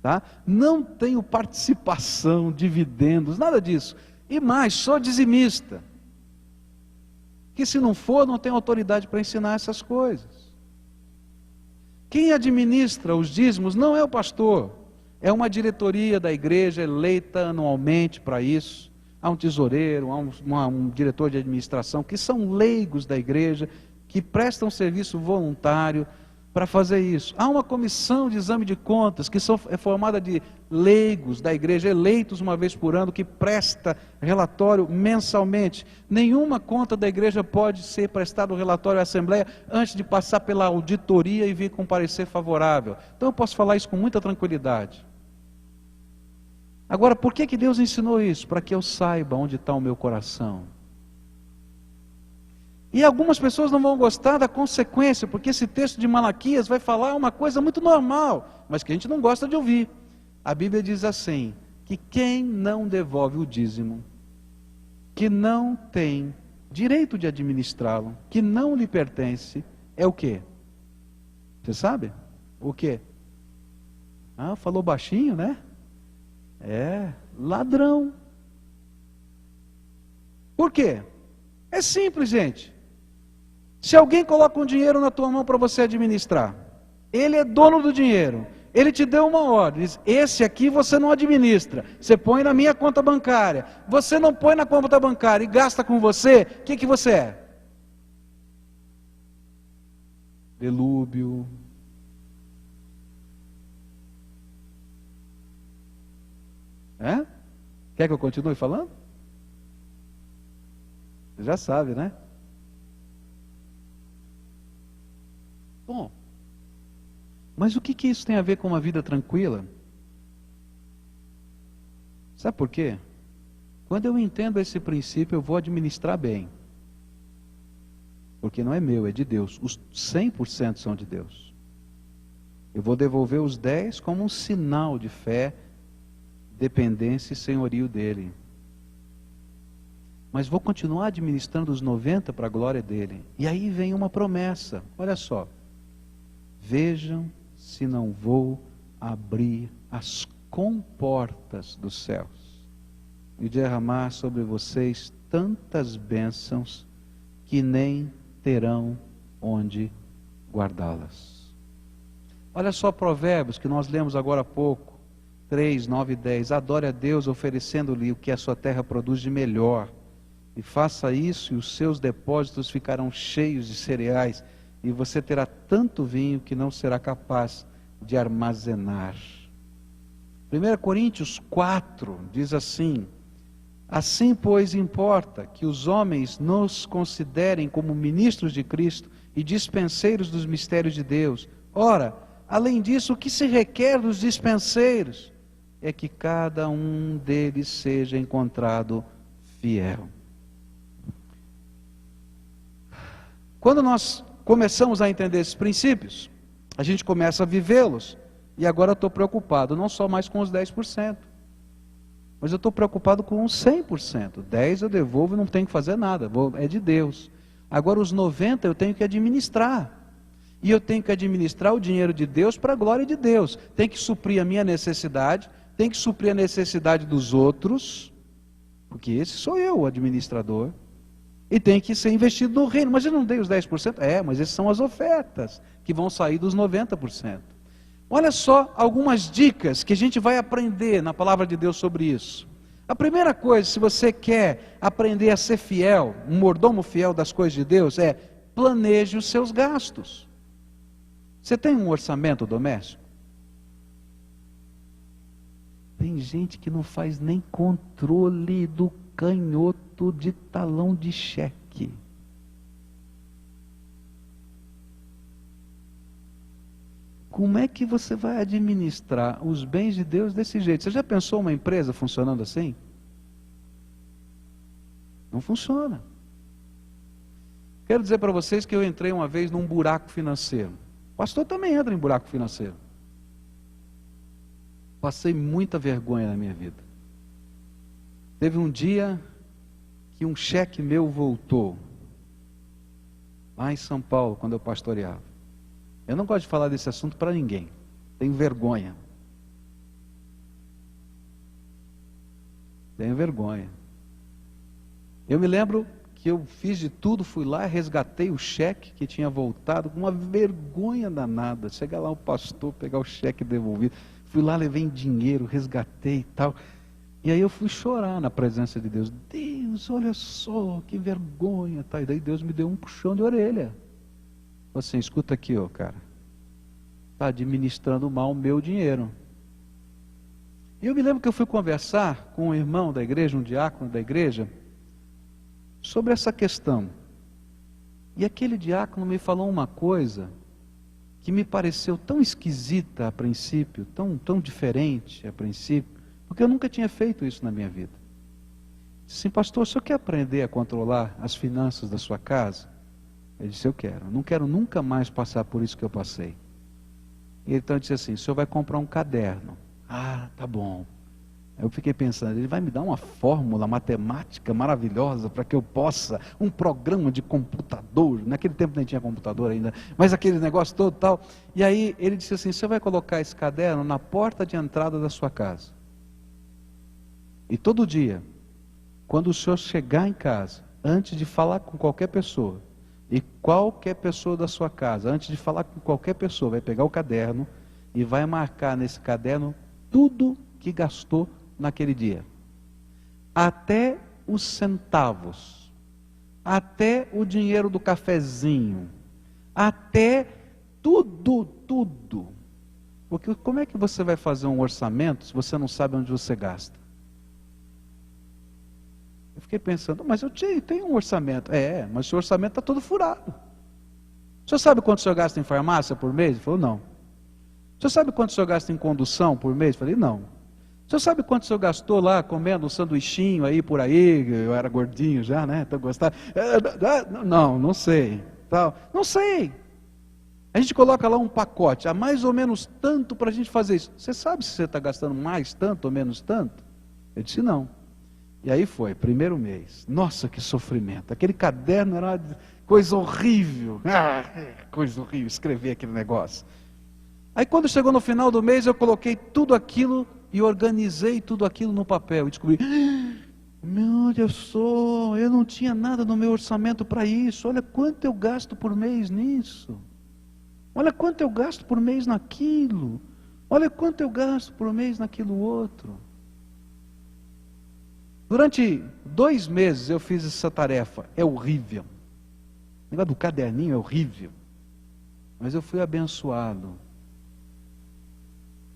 Tá? Não tenho participação, dividendos, nada disso. E mais, sou dizimista. Que se não for, não tenho autoridade para ensinar essas coisas. Quem administra os dízimos não é o pastor. É uma diretoria da igreja eleita anualmente para isso. Há um tesoureiro, há um diretor de administração, que são leigos da igreja, que prestam serviço voluntário para fazer isso. Há uma comissão de exame de contas, que é formada de leigos da igreja, eleitos uma vez por ano, que presta relatório mensalmente. Nenhuma conta da igreja pode ser prestado relatório à Assembleia antes de passar pela auditoria e vir com parecer favorável. Então eu posso falar isso com muita tranquilidade. Agora, por que Deus ensinou isso? Para que eu saiba onde está o meu coração. E algumas pessoas não vão gostar da consequência, porque esse texto de Malaquias vai falar uma coisa muito normal, mas que a gente não gosta de ouvir. A Bíblia diz assim, que quem não devolve o dízimo, que não tem direito de administrá-lo, que não lhe pertence, é o quê? Você sabe? O quê? Ah, falou baixinho, né? É, ladrão. Por quê? É simples, gente. Se alguém coloca um dinheiro na tua mão para você administrar, ele é dono do dinheiro, ele te deu uma ordem, diz, esse aqui você não administra, você põe na minha conta bancária, você não põe na conta bancária e gasta com você, o que você é? Delúbio. É? Quer que eu continue falando? Você já sabe, né? Bom, mas o que isso tem a ver com uma vida tranquila? Sabe por quê? Quando eu entendo esse princípio, eu vou administrar bem. Porque não é meu, é de Deus. Os 100% são de Deus. Eu vou devolver os 10 como um sinal de fé, dependência e senhorio dele. Mas vou continuar administrando os 90 para a glória dele. E aí vem uma promessa, olha só. Vejam se não vou abrir as comportas dos céus e derramar sobre vocês tantas bênçãos que nem terão onde guardá-las. Olha só Provérbios que nós lemos agora há pouco, 3, 9 e 10. Adore a Deus oferecendo-lhe o que a sua terra produz de melhor. E faça isso e os seus depósitos ficarão cheios de cereais. E você terá tanto vinho que não será capaz de armazenar. 1 Coríntios 4 diz assim, assim pois importa que os homens nos considerem como ministros de Cristo e dispenseiros dos mistérios de Deus. Ora, além disso, o que se requer dos dispenseiros é que cada um deles seja encontrado fiel. Quando nós começamos a entender esses princípios, a gente começa a vivê-los, e agora eu estou preocupado, não só mais com os 10%, mas eu estou preocupado com os 100%, 10% eu devolvo e não tenho que fazer nada, é de Deus. Agora os 90% eu tenho que administrar, e eu tenho que administrar o dinheiro de Deus para a glória de Deus, tem que suprir a minha necessidade, tem que suprir a necessidade dos outros, porque esse sou eu, o administrador, e tem que ser investido no reino. Mas eu não dei os 10%? É, mas essas são as ofertas, que vão sair dos 90%. Olha só algumas dicas que a gente vai aprender na palavra de Deus sobre isso. A primeira coisa, se você quer aprender a ser fiel, um mordomo fiel das coisas de Deus, é planeje os seus gastos. Você tem um orçamento doméstico? Tem gente que não faz nem controle do canhoto de talão de cheque. Como é que você vai administrar os bens de Deus desse jeito? Você já pensou uma empresa funcionando assim? Não funciona. Quero dizer para vocês que eu entrei uma vez num buraco financeiro. O pastor também entra em buraco financeiro. Passei muita vergonha na minha vida. Teve um dia que um cheque meu voltou, lá em São Paulo, quando eu pastoreava. Eu não gosto de falar desse assunto para ninguém, tenho vergonha. Tenho vergonha. Eu me lembro que eu fiz de tudo, fui lá, resgatei o cheque que tinha voltado, com uma vergonha danada. Chegar lá o pastor, pegar o cheque devolvido. Fui lá, levei dinheiro, resgatei e tal. E aí eu fui chorar na presença de Deus. Deus, olha só, que vergonha. Tá? E daí Deus me deu um puxão de orelha. Falei assim, escuta aqui, ó, cara. Está administrando mal o meu dinheiro. E eu me lembro que eu fui conversar com um irmão da igreja, um diácono da igreja, sobre essa questão. E aquele diácono me falou uma coisa que me pareceu tão esquisita a princípio, tão diferente a princípio, porque eu nunca tinha feito isso na minha vida. Disse assim, pastor, o senhor quer aprender a controlar as finanças da sua casa? Ele disse, eu quero. Não quero nunca mais passar por isso que eu passei. E então eu disse assim, o senhor vai comprar um caderno. Ah, tá bom. Eu fiquei pensando, ele vai me dar uma fórmula matemática maravilhosa para que eu possa, um programa de computador, naquele tempo nem tinha computador ainda, mas aquele negócio todo tal. E aí ele disse assim, você vai colocar esse caderno na porta de entrada da sua casa. E todo dia, quando o senhor chegar em casa, antes de falar com qualquer pessoa, e qualquer pessoa da sua casa, antes de falar com qualquer pessoa, vai pegar o caderno e vai marcar nesse caderno tudo que gastou naquele dia. Até os centavos, até o dinheiro do cafezinho, até tudo. Porque como é que você vai fazer um orçamento se você não sabe onde você gasta? Eu fiquei pensando, mas eu tenho um orçamento. Mas o seu orçamento está todo furado. O senhor sabe quanto o senhor gasta em farmácia por mês? Ele falou, não. O senhor sabe quanto o senhor gasta em condução por mês? Eu falei, não. O senhor sabe quanto o senhor gastou lá comendo um sanduichinho aí por aí? Eu era gordinho já, né? Então gostava. Não sei. Não sei. A gente coloca lá um pacote, há mais ou menos tanto para a gente fazer isso. Você sabe se você está gastando mais tanto ou menos tanto? Eu disse, não. E aí foi, primeiro mês. Nossa, que sofrimento. Aquele caderno era uma coisa horrível. Coisa horrível, escrever aquele negócio. Aí quando chegou no final do mês, eu coloquei tudo aquilo e organizei tudo aquilo no papel. E descobri, olha só, eu não tinha nada no meu orçamento para isso. Olha quanto eu gasto por mês nisso. Olha quanto eu gasto por mês naquilo. Olha quanto eu gasto por mês naquilo outro. Durante 2 meses eu fiz essa tarefa. É horrível. O negócio do caderninho é horrível. Mas eu fui abençoado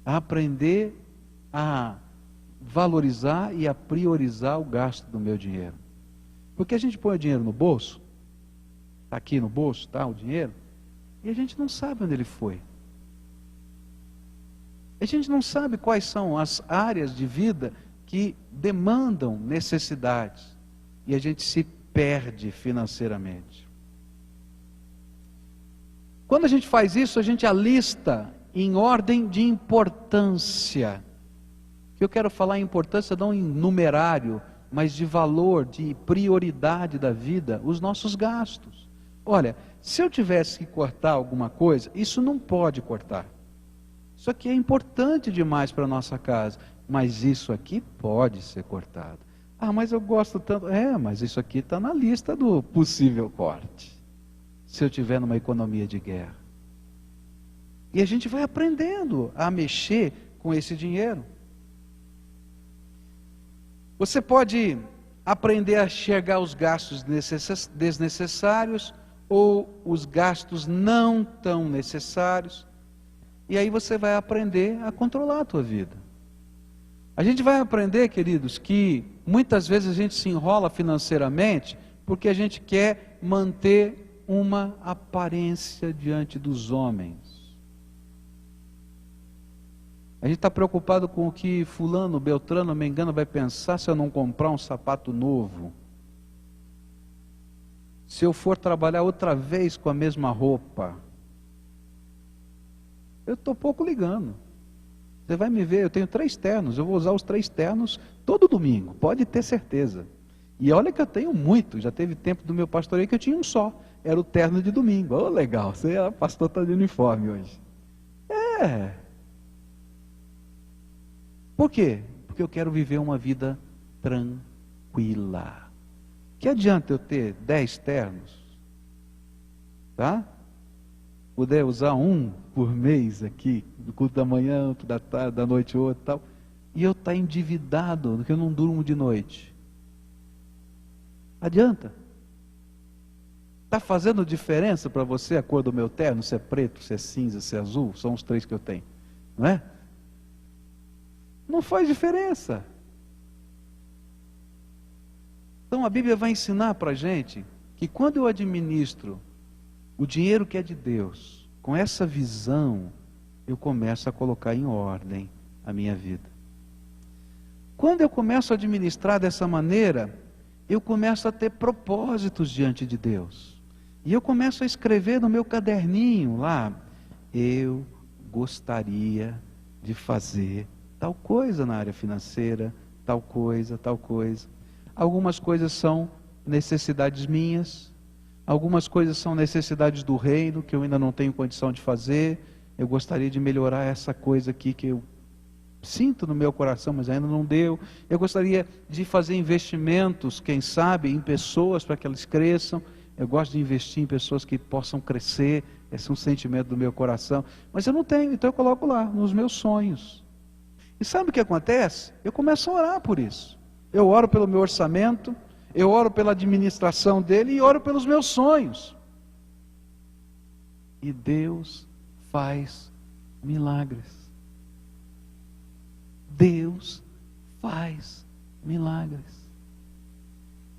a aprender a valorizar e a priorizar o gasto do meu dinheiro. Porque a gente põe o dinheiro no bolso, está aqui no bolso, está o dinheiro, e a gente não sabe onde ele foi. A gente não sabe quais são as áreas de vida que demandam necessidades, e a gente se perde financeiramente. Quando a gente faz isso, a gente alista em ordem de importância. Que eu quero falar em importância não em numerário, mas de valor, de prioridade da vida, os nossos gastos. Olha, se eu tivesse que cortar alguma coisa, isso não pode cortar. Isso aqui é importante demais para a nossa casa, mas isso aqui pode ser cortado. Ah, mas eu gosto tanto. Mas isso aqui está na lista do possível corte, se eu tiver numa economia de guerra. E a gente vai aprendendo a mexer com esse dinheiro. Você pode aprender a enxergar os gastos desnecessários ou os gastos não tão necessários. E aí você vai aprender a controlar a tua vida. A gente vai aprender, queridos, que muitas vezes a gente se enrola financeiramente porque a gente quer manter uma aparência diante dos homens. A gente está preocupado com o que fulano, beltrano, mengano vai pensar se eu não comprar um sapato novo. Se eu for trabalhar outra vez com a mesma roupa. Eu estou pouco ligando. Você vai me ver, eu tenho 3 ternos, eu vou usar os 3 ternos todo domingo, pode ter certeza. E olha que eu tenho muito, já teve tempo do meu pastoreio que eu tinha um só, era o terno de domingo. Oh, legal, você é pastor, está de uniforme hoje. Por quê? Porque eu quero viver uma vida tranquila. Que adianta eu ter 10 ternos? Tá? puder usar um por mês aqui, do culto da manhã, outro da tarde, da noite outro e tal, e eu estar endividado, porque eu não durmo de noite. Adianta? Está fazendo diferença para você a cor do meu terno, se é preto, se é cinza, se é azul? São os 3 que eu tenho, não é? Não faz diferença. Então a Bíblia vai ensinar para a gente que quando eu administro o dinheiro que é de Deus, com essa visão, eu começo a colocar em ordem a minha vida. Quando eu começo a administrar dessa maneira, eu começo a ter propósitos diante de Deus. E eu começo a escrever no meu caderninho lá, eu gostaria de fazer tal coisa na área financeira, tal coisa, tal coisa. Algumas coisas são necessidades minhas, algumas coisas são necessidades do reino, que eu ainda não tenho condição de fazer. Eu gostaria de melhorar essa coisa aqui que eu sinto no meu coração, mas ainda não deu. Eu gostaria de fazer investimentos, quem sabe, em pessoas para que elas cresçam. Eu gosto de investir em pessoas que possam crescer. Esse é um sentimento do meu coração. Mas eu não tenho, então eu coloco lá, nos meus sonhos. E sabe o que acontece? Eu começo a orar por isso. Eu oro pelo meu orçamento, eu oro pela administração dele e oro pelos meus sonhos. E Deus faz milagres. Deus faz milagres.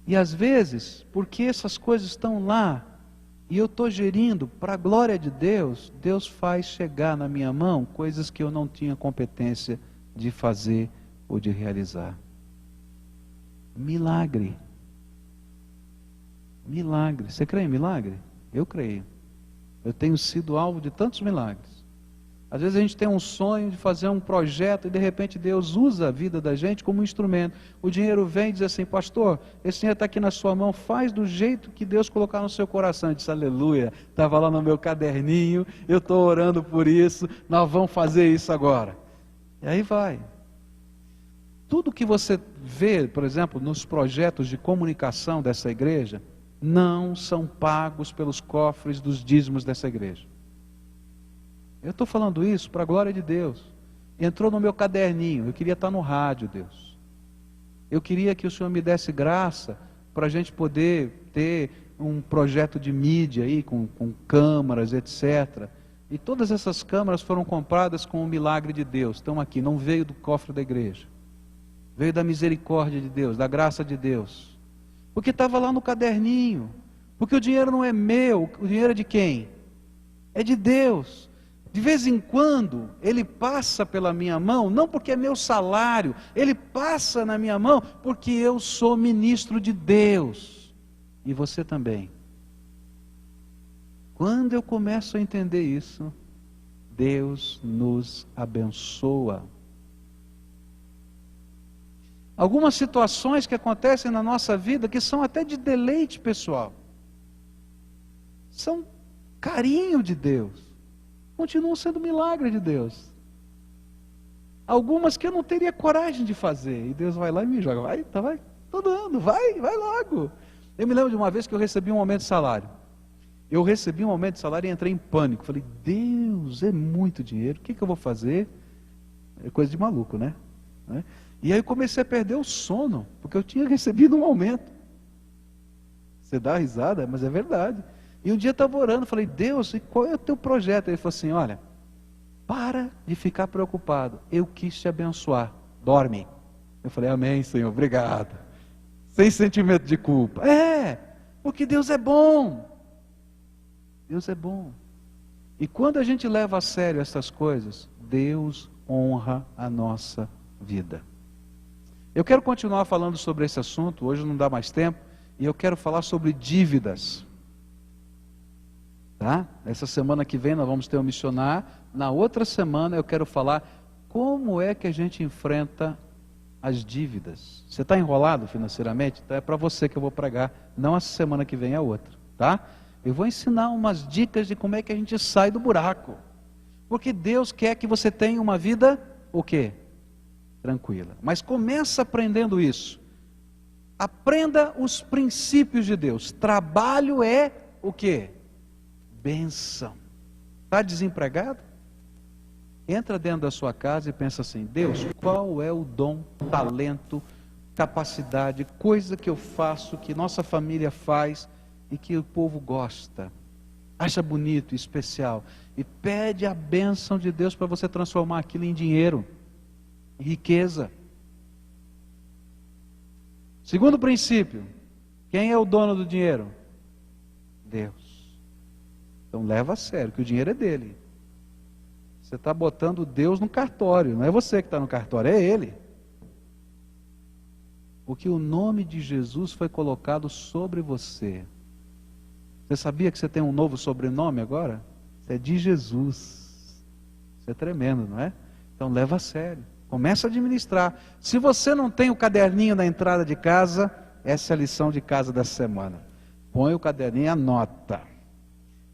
E às vezes, porque essas coisas estão lá, e eu estou gerindo para a glória de Deus, Deus faz chegar na minha mão coisas que eu não tinha competência de fazer ou de realizar. Milagre. Milagre. Você crê em milagre? Eu creio. Eu tenho sido alvo de tantos milagres. Às vezes a gente tem um sonho de fazer um projeto e de repente Deus usa a vida da gente como um instrumento. O dinheiro vem e diz assim: pastor, esse dinheiro está aqui na sua mão, faz do jeito que Deus colocar no seu coração. Eu disse: aleluia, estava lá no meu caderninho, eu estou orando por isso, nós vamos fazer isso agora. E aí vai. Tudo que você vê, por exemplo, nos projetos de comunicação dessa igreja, não são pagos pelos cofres dos dízimos dessa igreja. Eu estou falando isso para a glória de Deus. Entrou no meu caderninho. Eu queria estar no rádio, Deus. Eu queria que o Senhor me desse graça para a gente poder ter um projeto de mídia aí, com câmaras, etc. E todas essas câmaras foram compradas com o milagre de Deus. Estão aqui, não veio do cofre da igreja. Veio da misericórdia de Deus, da graça de Deus. Porque estava lá no caderninho. Porque o dinheiro não é meu, o dinheiro é de quem? É de Deus. De vez em quando, ele passa pela minha mão, não porque é meu salário, ele passa na minha mão porque eu sou ministro de Deus. E você também. Quando eu começo a entender isso, Deus nos abençoa. Algumas situações que acontecem na nossa vida que são até de deleite pessoal, são carinho de Deus. Continuam sendo milagre de Deus. Algumas que eu não teria coragem de fazer. E Deus vai lá e me joga. Vai, tô dando, vai logo. Eu me lembro de uma vez que eu recebi um aumento de salário. Eu recebi um aumento de salário e entrei em pânico. Falei: Deus, é muito dinheiro, o que eu vou fazer? É coisa de maluco, né? E aí eu comecei a perder o sono, porque eu tinha recebido um aumento. Você dá risada, mas é verdade. E um dia eu estava orando, falei: Deus, e qual é o teu projeto? Ele falou assim: olha, para de ficar preocupado, eu quis te abençoar, dorme. Eu falei: amém, Senhor, obrigado. Sem sentimento de culpa. Porque Deus é bom. Deus é bom. E quando a gente leva a sério essas coisas, Deus honra a nossa vida. Eu quero continuar falando sobre esse assunto, hoje não dá mais tempo, e eu quero falar sobre dívidas. Tá? Essa semana que vem nós vamos ter um missionário. Na outra semana eu quero falar como é que a gente enfrenta as dívidas. Você está enrolado financeiramente? Então é para você que eu vou pregar, não essa semana que vem, a outra, tá? Eu vou ensinar umas dicas de como é que a gente sai do buraco. Porque Deus quer que você tenha uma vida, o quê? Tranquila. Mas começa aprendendo isso. Aprenda os princípios de Deus. Trabalho é o quê? Bênção. Está desempregado? Entra dentro da sua casa e pensa assim: Deus, qual é o dom, talento, capacidade, coisa que eu faço, que nossa família faz e que o povo gosta, acha bonito, especial, e pede a bênção de Deus para você transformar aquilo em dinheiro, em riqueza. Segundo princípio, quem é o dono do dinheiro? Deus. Então leva a sério que o dinheiro é dele. Você está botando Deus no cartório, não é você que está no cartório, é Ele. Porque o nome de Jesus foi colocado sobre você. Você sabia que você tem um novo sobrenome agora? Você é de Jesus. Isso é tremendo, não é? Então leva a sério. Começa a administrar. Se você não tem o caderninho na entrada de casa, essa é a lição de casa da semana. Põe o caderninho e anota.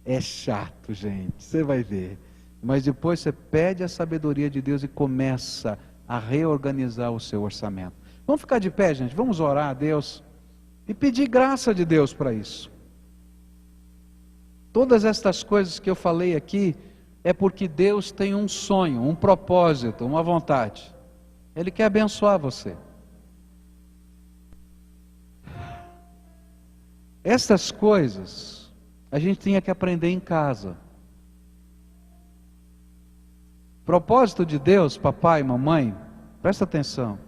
É chato, gente, você vai ver. Mas depois você pede a sabedoria de Deus e começa a reorganizar o seu orçamento. Vamos ficar de pé, gente? Vamos orar a Deus e pedir graça de Deus para isso. Todas estas coisas que eu falei aqui é porque Deus tem um sonho, um propósito, uma vontade. Ele quer abençoar você. Estas coisas a gente tinha que aprender em casa. Propósito de Deus, papai e mamãe, presta atenção,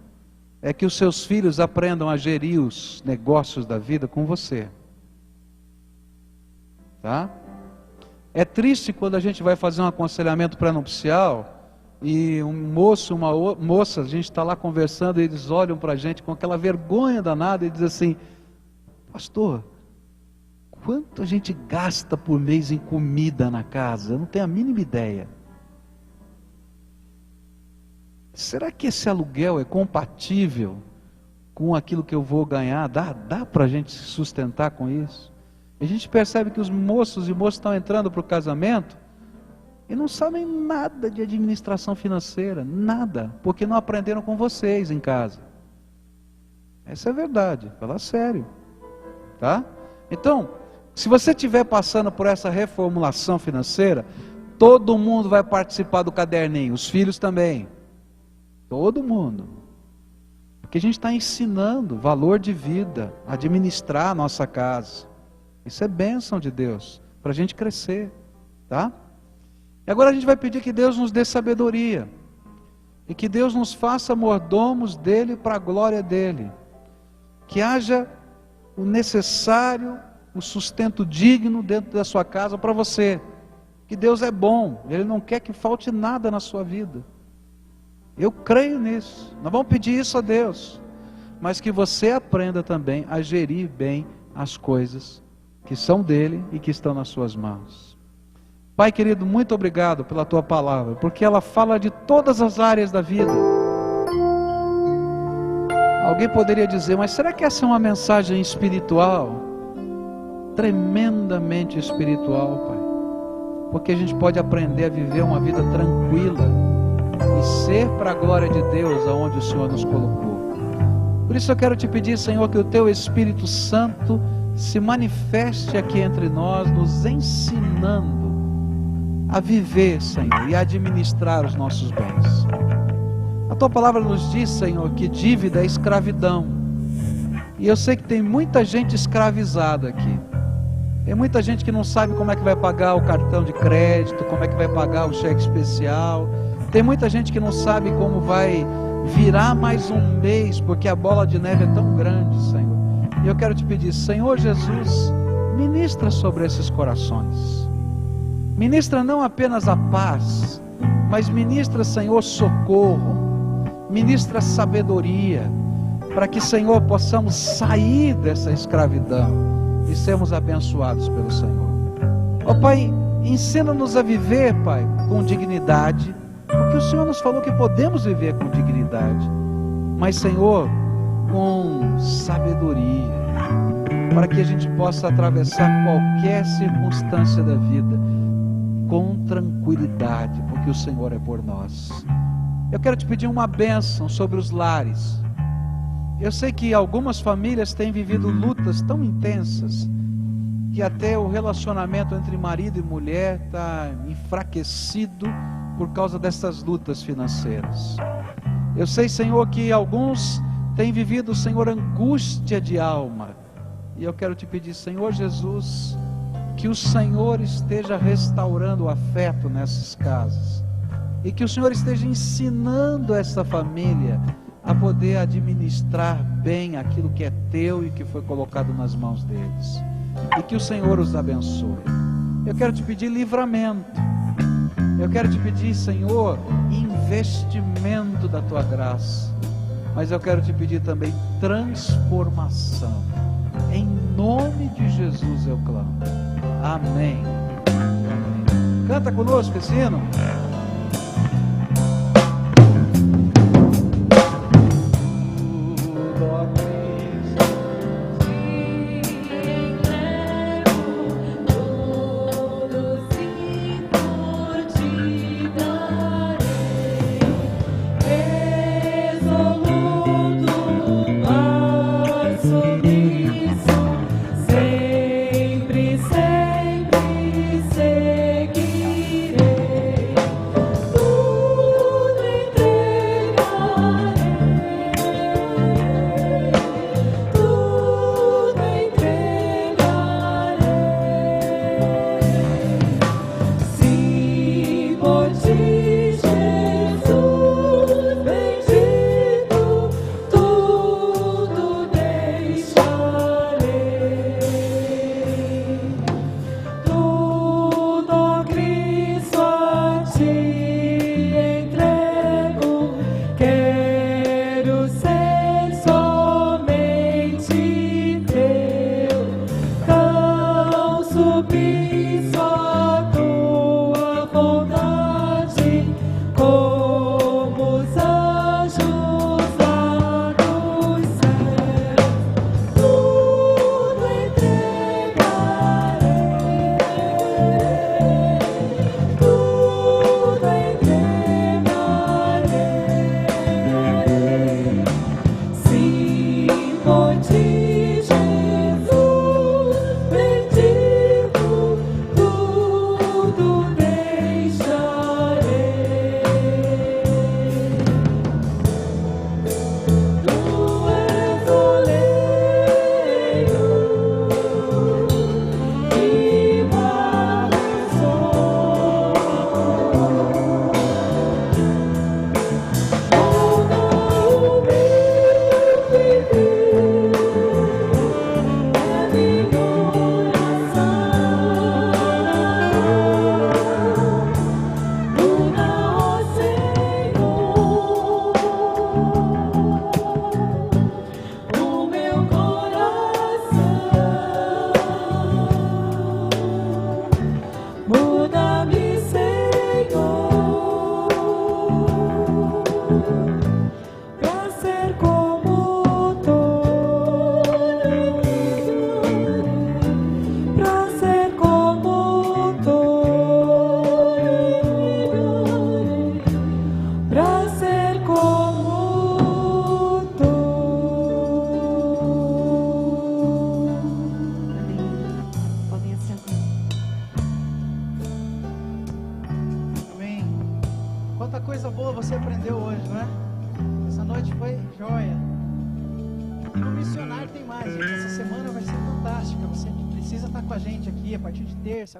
é que os seus filhos aprendam a gerir os negócios da vida com você. Tá? É triste quando a gente vai fazer um aconselhamento pré-nupcial e um moço, uma moça, a gente está lá conversando e eles olham para a gente com aquela vergonha danada e dizem assim: pastor, quanto a gente gasta por mês em comida na casa? Eu não tenho a mínima ideia. Será que esse aluguel é compatível com aquilo que eu vou ganhar? Dá para a gente se sustentar com isso? A gente percebe que os moços e moças estão entrando para o casamento e não sabem nada de administração financeira, nada, porque não aprenderam com vocês em casa. Essa é a verdade, fala sério, tá? Então, se você estiver passando por essa reformulação financeira, todo mundo vai participar do caderninho, os filhos também. Todo mundo. Porque a gente está ensinando valor de vida, administrar a nossa casa. Isso é bênção de Deus, para a gente crescer, tá? E agora a gente vai pedir que Deus nos dê sabedoria, e que Deus nos faça mordomos dEle para a glória dEle. Que haja o necessário, o sustento digno dentro da sua casa para você. Que Deus é bom, Ele não quer que falte nada na sua vida. Eu creio nisso, nós vamos pedir isso a Deus, mas que você aprenda também a gerir bem as coisas que são dele e que estão nas suas mãos. Pai querido, muito obrigado pela tua palavra, porque ela fala de todas as áreas da vida. Alguém poderia dizer, mas será que essa é uma mensagem espiritual? Tremendamente espiritual, Pai, porque a gente pode aprender a viver uma vida tranquila e ser para a glória de Deus aonde o Senhor nos colocou. Por isso eu quero te pedir, Senhor, que o teu Espírito Santo se manifeste aqui entre nós, nos ensinando a viver, Senhor, e a administrar os nossos bens. A tua palavra nos diz, Senhor, que dívida é escravidão, e eu sei que tem muita gente escravizada aqui. Tem muita gente que não sabe como é que vai pagar o cartão de crédito, como é que vai pagar o cheque especial. Tem muita gente que não sabe como vai virar mais um mês, porque a bola de neve é tão grande, Senhor. E eu quero te pedir, Senhor Jesus, ministra sobre esses corações. Ministra não apenas a paz, mas ministra, Senhor, socorro. Ministra sabedoria, para que, Senhor, possamos sair dessa escravidão e sermos abençoados pelo Senhor. Ó Pai, ensina-nos a viver, Pai, com dignidade, porque o Senhor nos falou que podemos viver com dignidade, mas, Senhor, com sabedoria, para que a gente possa atravessar qualquer circunstância da vida com tranquilidade, porque o Senhor é por nós. Eu quero te pedir uma bênção sobre os lares. Eu sei que algumas famílias têm vivido lutas tão intensas que até o relacionamento entre marido e mulher está enfraquecido por causa dessas lutas financeiras. Eu sei, Senhor, que alguns têm vivido, Senhor, angústia de alma, e eu quero te pedir, Senhor Jesus, que o Senhor esteja restaurando o afeto nessas casas, e que o Senhor esteja ensinando essa família a poder administrar bem aquilo que é teu e que foi colocado nas mãos deles, e que o Senhor os abençoe. Eu quero te pedir livramento, eu quero te pedir, Senhor, investimento da tua graça, mas eu quero te pedir também transformação. Em nome de Jesus eu clamo. Amém. Amém. Canta conosco esse hino.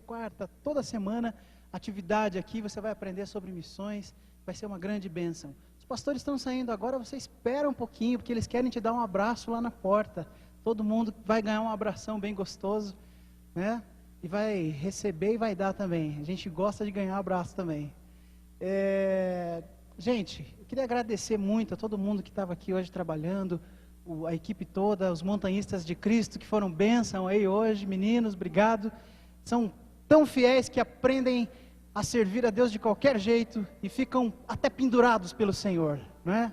Quarta, toda semana, atividade aqui, você vai aprender sobre missões, vai ser uma grande bênção. Os pastores estão saindo agora, você espera um pouquinho, porque eles querem te dar um abraço lá na porta. Todo mundo vai ganhar um abração bem gostoso, né? E vai receber e vai dar também. A gente gosta de ganhar um abraço também. Gente, eu queria agradecer muito a todo mundo que estava aqui hoje trabalhando, a equipe toda, os montanhistas de Cristo que foram bênção aí hoje. Meninos, obrigado. São tão fiéis que aprendem a servir a Deus de qualquer jeito e ficam até pendurados pelo Senhor, não é?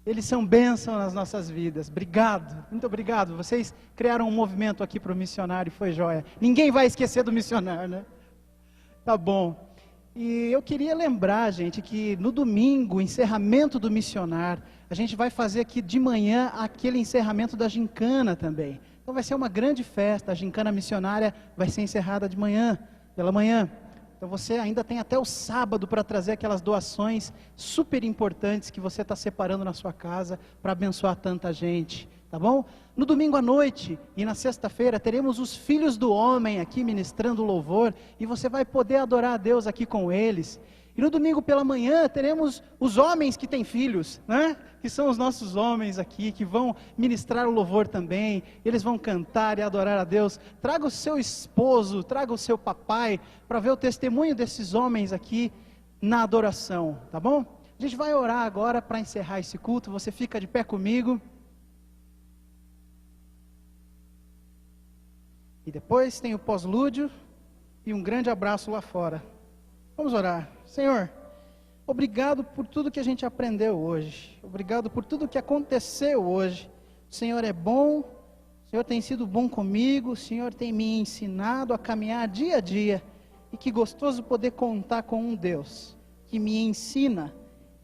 Eles são bênção nas nossas vidas. Obrigado, muito obrigado. Vocês criaram um movimento aqui para o missionário, foi joia. Ninguém vai esquecer do missionário, né? Tá bom. E eu queria lembrar, gente, que no domingo, encerramento do missionário, a gente vai fazer aqui de manhã aquele encerramento da gincana também. Então vai ser uma grande festa, a gincana missionária vai ser encerrada pela manhã. Então você ainda tem até o sábado para trazer aquelas doações super importantes que você está separando na sua casa para abençoar tanta gente, tá bom? No domingo à noite e na sexta-feira teremos os filhos do homem aqui ministrando louvor e você vai poder adorar a Deus aqui com eles. E no domingo pela manhã teremos os homens que têm filhos, né? Que são os nossos homens aqui, que vão ministrar o louvor também. Eles vão cantar e adorar a Deus. Traga o seu esposo, traga o seu papai, para ver o testemunho desses homens aqui na adoração, tá bom? A gente vai orar agora para encerrar esse culto. Você fica de pé comigo. E depois tem o pós-lúdio e um grande abraço lá fora. Vamos orar. Senhor, obrigado por tudo que a gente aprendeu hoje. Obrigado por tudo que aconteceu hoje. O Senhor é bom, o Senhor tem sido bom comigo, o Senhor tem me ensinado a caminhar dia a dia. E que gostoso poder contar com um Deus que me ensina,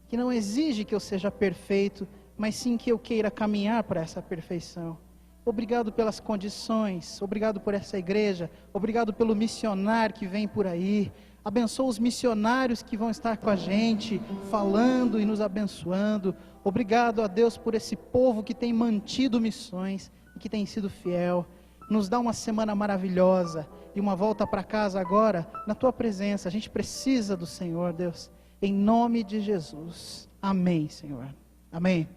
que não exige que eu seja perfeito, mas sim que eu queira caminhar para essa perfeição. Obrigado pelas condições, obrigado por essa igreja, obrigado pelo missionário que vem por aí. Abençoa os missionários que vão estar com a gente, falando e nos abençoando. Obrigado a Deus por esse povo que tem mantido missões e que tem sido fiel. Nos dá uma semana maravilhosa e uma volta para casa agora, na Tua presença. A gente precisa do Senhor, Deus. Em nome de Jesus. Amém, Senhor. Amém.